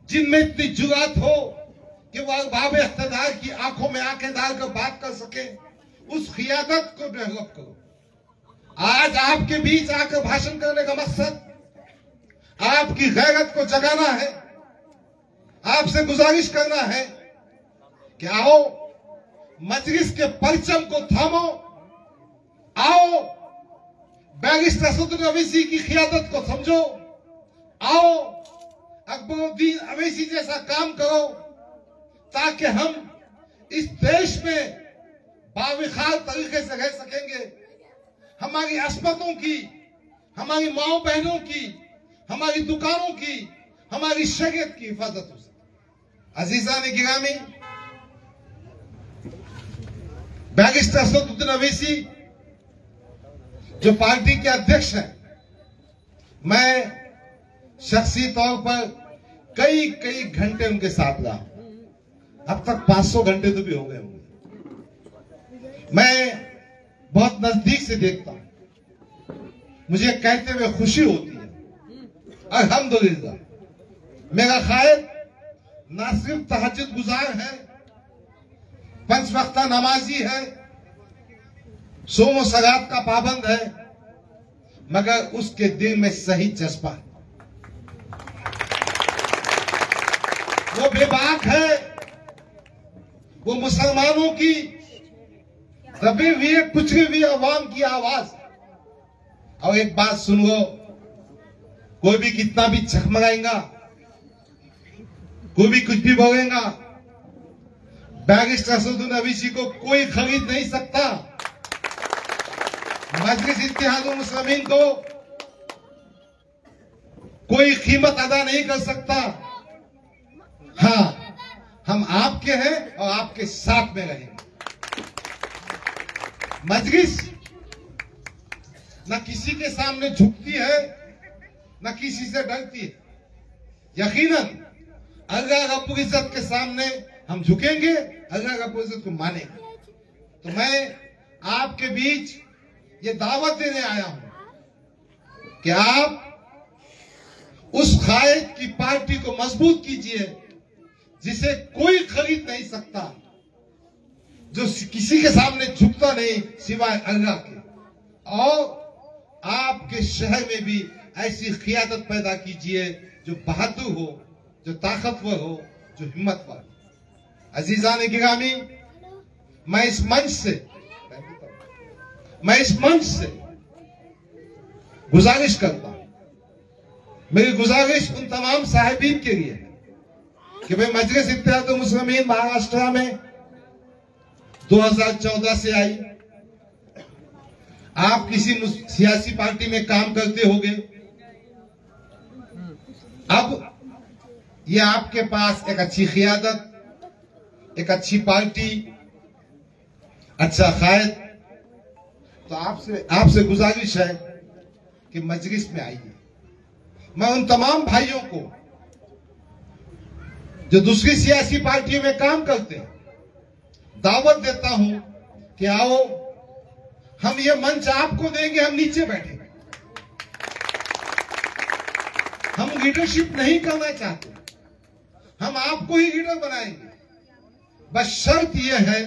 जिनमें इतनी जुरात हो कि वह बाब इख्तिदार की आंखों में आंखें डालकर बात कर सके, उस क़ियादत को डेवलप करो। आज आपके बीच आकर भाषण करने का मकसद आपकी गैरत को जगाना है, आपसे गुजारिश करना है कि आओ मजलिस के परचम को थामो, आओ बैरिस्टर असदुद्दीन अवैसी की क़ियादत को समझो, आओ अकबरुद्दीन अवैसी जैसा काम करो ताकि हम इस देश में बाविखार तरीके से रह सकेंगे। हमारी अस्पतों की, हमारी माओ बहनों की, हमारी दुकानों की, हमारी शरीयत की हिफाजत हो सके। अजीजा ने गिरामी, बैरिस्टर असदुद्दीन अवैसी जो पार्टी के अध्यक्ष हैं, मैं शख्सी तौर पर कई कई घंटे उनके साथ रहा। अब तक 500 घंटे तो भी हो गए होंगे। मैं बहुत नजदीक से देखता हूं, मुझे कहते हुए खुशी होती है अल्हम्दुलिल्लाह मेरा कायद ना सिर्फ तहज्जुद गुजार है, 5 वक्त नमाजी है, सोम सगात का पाबंद है, मगर उसके दिल में सही जज्बा है। वो बेबाक है, वो मुसलमानों की दबी हुई कुचली हुई अवाम की आवाज। और एक बात सुन लो, कोई भी कितना भी झकमगाएगा, कोई भी कुछ भी बोलेगा, बैरिस्टर असदुद्दीन अवैसी को कोई खरीद नहीं सकता। मजलिस इत्तेहादुल मुस्लिमीन को कोई कीमत अदा नहीं कर सकता। हाँ, हम आपके हैं और आपके साथ में रहेंगे। मजलिस न किसी के सामने झुकती है, न किसी से डरती है। यकीनन अल्लाह रब्बुल इज्जत के सामने हम झुकेंगे, अल्लाह रब्बुल इज्जत को मानेंगे। तो मैं आपके बीच ये दावत देने आया हूं कि आप उस कायद की पार्टी को मजबूत कीजिए जिसे कोई खरीद नहीं सकता, जो किसी के सामने झुकता नहीं सिवाय अल्लाह के। और आपके शहर में भी ऐसी क़ियादत पैदा कीजिए जो बहादुर हो, जो ताकतवर हो, जो हिम्मतवर। अजीजान गिरामी, मैं इस मंच से गुजारिश करता हूं, मेरी गुजारिश उन तमाम साहिबीन के लिए कि भाई मजलिस इत्तेहादुल मुस्लिमीन महाराष्ट्र में 2014 से आई। आप किसी सियासी पार्टी में काम करते होंगे, अब ये आपके पास एक अच्छी क़ियादत, एक अच्छी पार्टी, अच्छा कायद। तो आपसे गुजारिश है कि मजलिस में आइए। मैं उन तमाम भाइयों को जो दूसरी सियासी पार्टियों में काम करते हैं दावत देता हूं कि आओ, हम ये मंच आपको देंगे, हम नीचे बैठेंगे। हम लीडरशिप नहीं करना चाहते, हम आपको ही लीडर बनाएंगे। बस शर्त यह है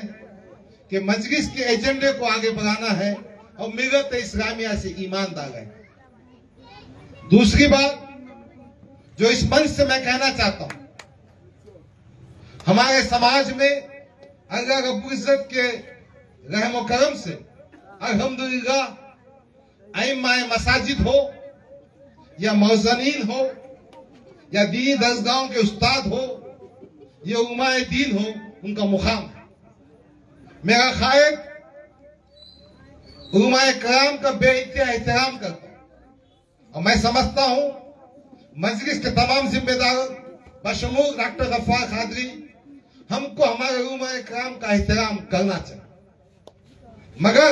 कि मजलिस के एजेंडे को आगे बढ़ाना है और मिल्लत इस्लामिया से ईमानदार है। दूसरी बात जो इस मंच से मैं कहना चाहता हूं, हमारे समाज में अल्लाह रब्बुल इज्जत के रहम करम से अल्हम्दुलिल्लाह अइम्माए मसाजिद हो या मौज़नीन हो या दीनी दरसगाहों के उस्ताद हो या उलमाए दीन हो, उनका मुकाम है। मेरा कायद उलमाए कराम का बेइंतहा एहतराम करता हूं और मैं समझता हूं मजलिस के तमाम जिम्मेदार बशमूल डॉक्टर गफ्फार कादरी, हमको हमारे उलमाए कराम का एहतराम करना चाहिए। मगर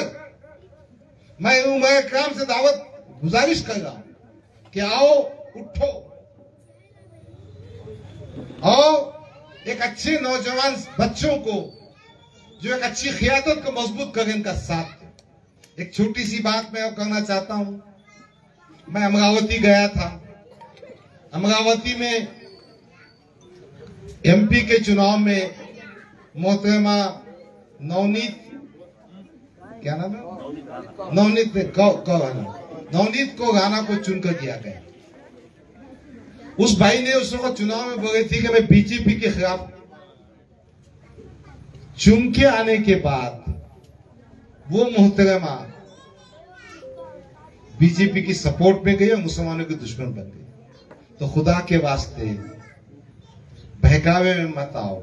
मैं उलमाए कराम से दावत गुजारिश कर रहा हूं कि आओ, उठो और एक अच्छे नौजवान बच्चों को जो एक अच्छी क़ियादत को मजबूत करें, इनका साथ दें। एक छोटी सी बात मैं करना चाहता हूं। मैं अमरावती गया था। अमरावती में एमपी के चुनाव में मोहतरमा नवनीत, क्या नाम है, नवनीत को राणा को चुनकर दिया गया। उस भाई ने उस वक्त चुनाव में बोली थी कि मैं बीजेपी के खिलाफ। चुन के आने के बाद वो मोहतरमा बीजेपी की सपोर्ट में गई और मुसलमानों के दुश्मन बन गई। तो खुदा के वास्ते बहकावे में मत आओ,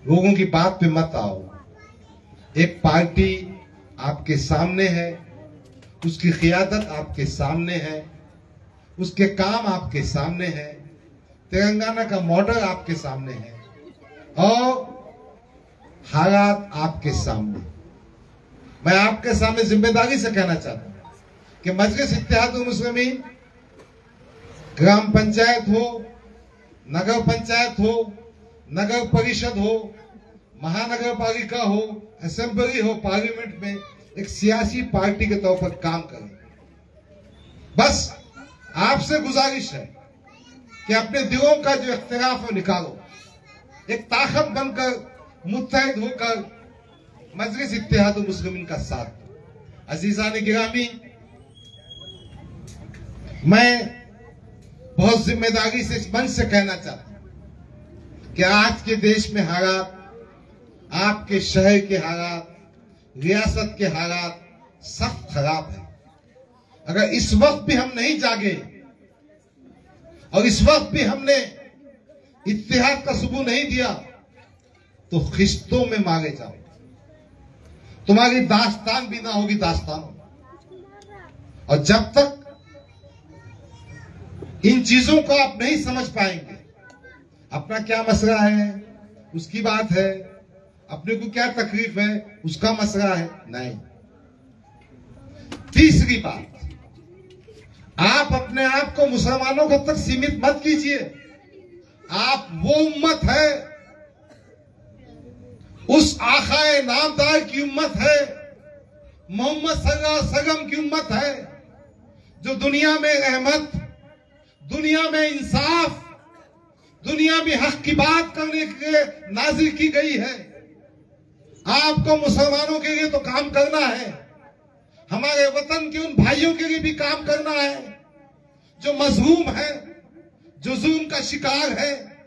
लोगों की बात पे मत आओ। एक पार्टी आपके सामने है, उसकी क़ियादत आपके सामने है, उसके काम आपके सामने है, तेलंगाना का मॉडल आपके सामने है और हालात आपके सामने। मैं आपके सामने जिम्मेदारी से कहना चाहता हूं कि मजलिस इत्तेहादुल मुस्लिमीन, ग्राम पंचायत हो, नगर पंचायत हो, नगर परिषद हो, महानगर पालिका हो, असेंबली हो, पार्लियामेंट में एक सियासी पार्टी के तौर पर काम करें। बस आपसे गुजारिश है कि अपने दिलों का जो इख्तिलाफ है निकालो, एक ताकत बनकर मुत्तहिद होकर मजलिस इत्तेहाद मुस्लिमीन का साथ। अजीजान गिरामी, मैं बहुत जिम्मेदारी से इस मंच से कहना चाहता हूं कि आज के देश में हालात, आपके शहर के हालात, रियासत के हालात सख्त खराब है। अगर इस वक्त भी हम नहीं जागे और इस वक्त भी हमने इत्तेहाद का सबूत नहीं दिया तो खिश्तों में मारे जाओ, तुम्हारी दास्तान भी ना होगी दास्तानों। और जब तक इन चीजों को आप नहीं समझ पाएंगे, अपना क्या मसला है उसकी बात है, अपने को क्या तकलीफ है उसका मसला है, नहीं। तीसरी बात, आप अपने आप को मुसलमानों को तक सीमित मत कीजिए। आप वो उम्मत है, उस आखाए नामदार की उम्मत है, मोहम्मद सल्लल्लाहु अलैहि वसल्लम की उम्मत है, जो दुनिया में रहमत, दुनिया में इंसाफ, दुनिया में हक की बात करने के लिए नाजिल की गई है। आपको मुसलमानों के लिए तो काम करना है, हमारे वतन के उन भाइयों के लिए भी काम करना है जो मजलूम है, जो जुल्म का शिकार है,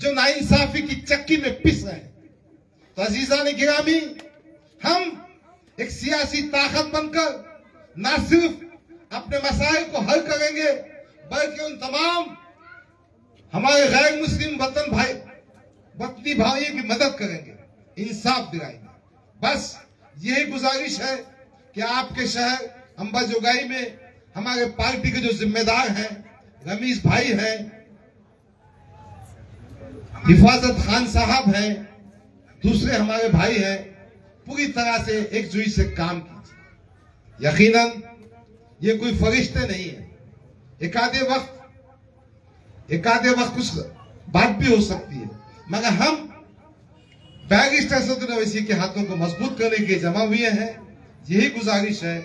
जो नाइंसाफी की चक्की में पिस रहे हैं। तो अजीजान गिरामी, हम एक सियासी ताकत बनकर न सिर्फ अपने मसाइल को हल करेंगे बल्कि उन तमाम हमारे गैर मुस्लिम वतनी भाइयों की मदद करेंगे, इंसाफ दिलाएंगे। बस यही गुजारिश है कि आपके शहर अंबाजोगाई में हमारे पार्टी के जो जिम्मेदार हैं, रमीज भाई हैं, हिफाजत खान साहब हैं, दूसरे हमारे भाई हैं, पूरी तरह से एकजुटी से काम कीजिए। यकीनन ये कोई फरिश्ते नहीं है। एक आधे वक्त कुछ बात भी हो सकती है, मगर हम बैरिस्टर असदुद्दीन ओवैसी के हाथों को मजबूत करने के लिए जमा हुए हैं। यही गुजारिश है,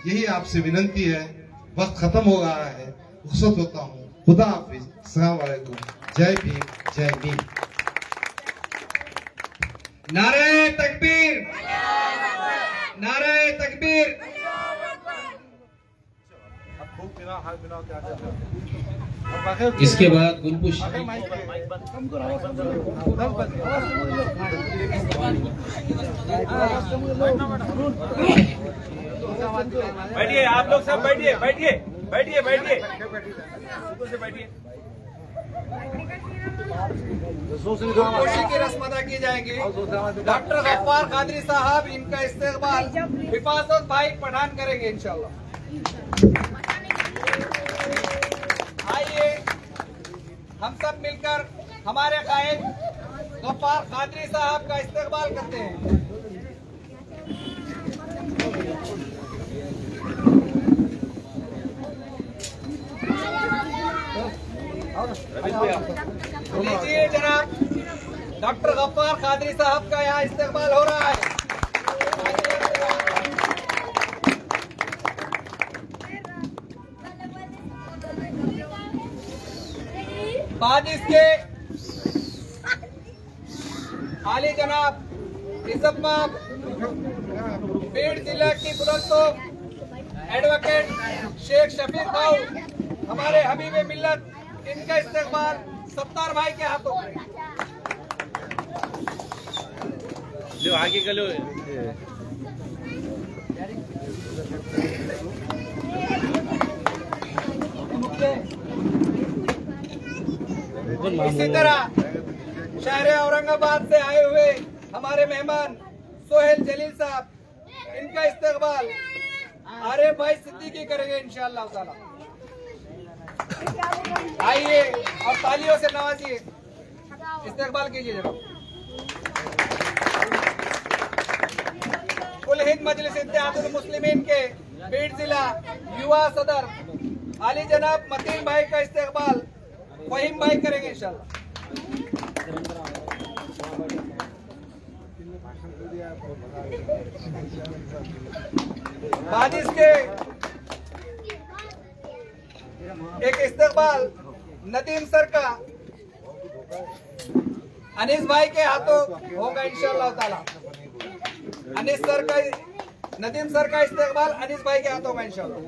यही आपसे विनंती है। वक्त खत्म हो रहा है, रुखसत होता हूँ। खुदा हाफिज, अस्सलाम वालेकुम, जय भीम, जय भीम। नारे तकबीर, नारे तकबीर। इसके बाद गुलपुश बैठिए, आप लोग सब बैठिए, बैठिए, बैठिए, बैठिए, बैठिए। खुशी की रस्म अदा की जाएगी। डॉक्टर गफ्फार कादरी साहब, इनका इस्तेकबाल हिफाजत भाई पठान करेंगे इंशाल्लाह। आइए हम सब मिलकर हमारे कायद गफ्फार कादरी साहब का इस्तेकबाल करते हैं। लीजिए जनाब, डॉक्टर गफ्फार कादरी साहब का यहाँ इस्तेकबाल हो रहा है। बाद इसके आली जनाब इज्जतमाब बीड़ जिला की बुलंदशोख एडवोकेट शेख शफीक खाऊ, हमारे हबीबे मिल्लत, इनका इस्तेकबाल सत्तार भाई के हाथों में। जो आगे चलो। इसी तरह शहर औरंगाबाद से आए हुए हमारे मेहमान सोहेल जलील साहब, इनका इस्तेकबाल आरिफ भाई सिद्दीकी करेंगे इंशाअल्लाह ताला। आइए और तालियों से नवाजिए, इस्तेकबाल कीजिए जनाब। कुल हिंद मजलिस इत्तेहादुल मुस्लिमीन के बीड़ जिला युवा सदर आली जनाब मतीन भाई का इस्तेकबाल फहीम भाई करेंगे इंशाअल्लाह। बाद इसके एक इस्तेकबाल नदीम सर का अनीस भाई के हाथों होगा इंशाअल्लाह ताला। अनीस सर का नदीम सर का इस्तेमाल अनीस भाई के हाथों में इंशाअल्लाह।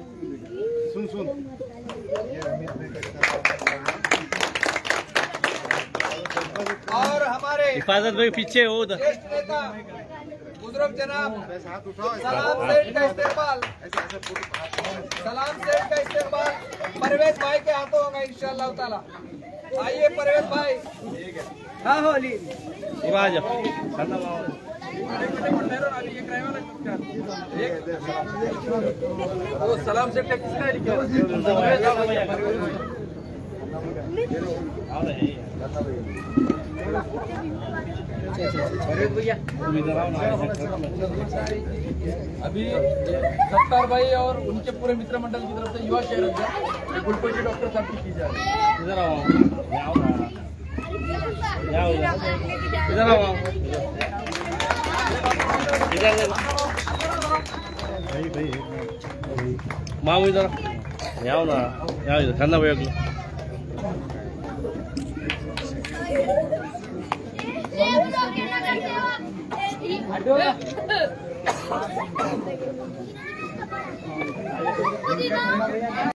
और हमारे हिफाजत भाई पीछे हो उधर। ज्येष्ठ नेता बुजुर्ग जनाब सलाम सेठ का इस्तेमाल परवेज भाई के हाथों होगा इंशाअल्लाह ताला। आइए परवेज भाई। हाँ हो अली सलाम सेठ का किसका अभी सत्तार भाई और उनके पूरे मित्र मंडल की तरफ से युवा शहर गुलकोई जी डॉक्टर साहब की की जा रही है। इधर आओ मामू इधर आओ ना इधर खाना भाई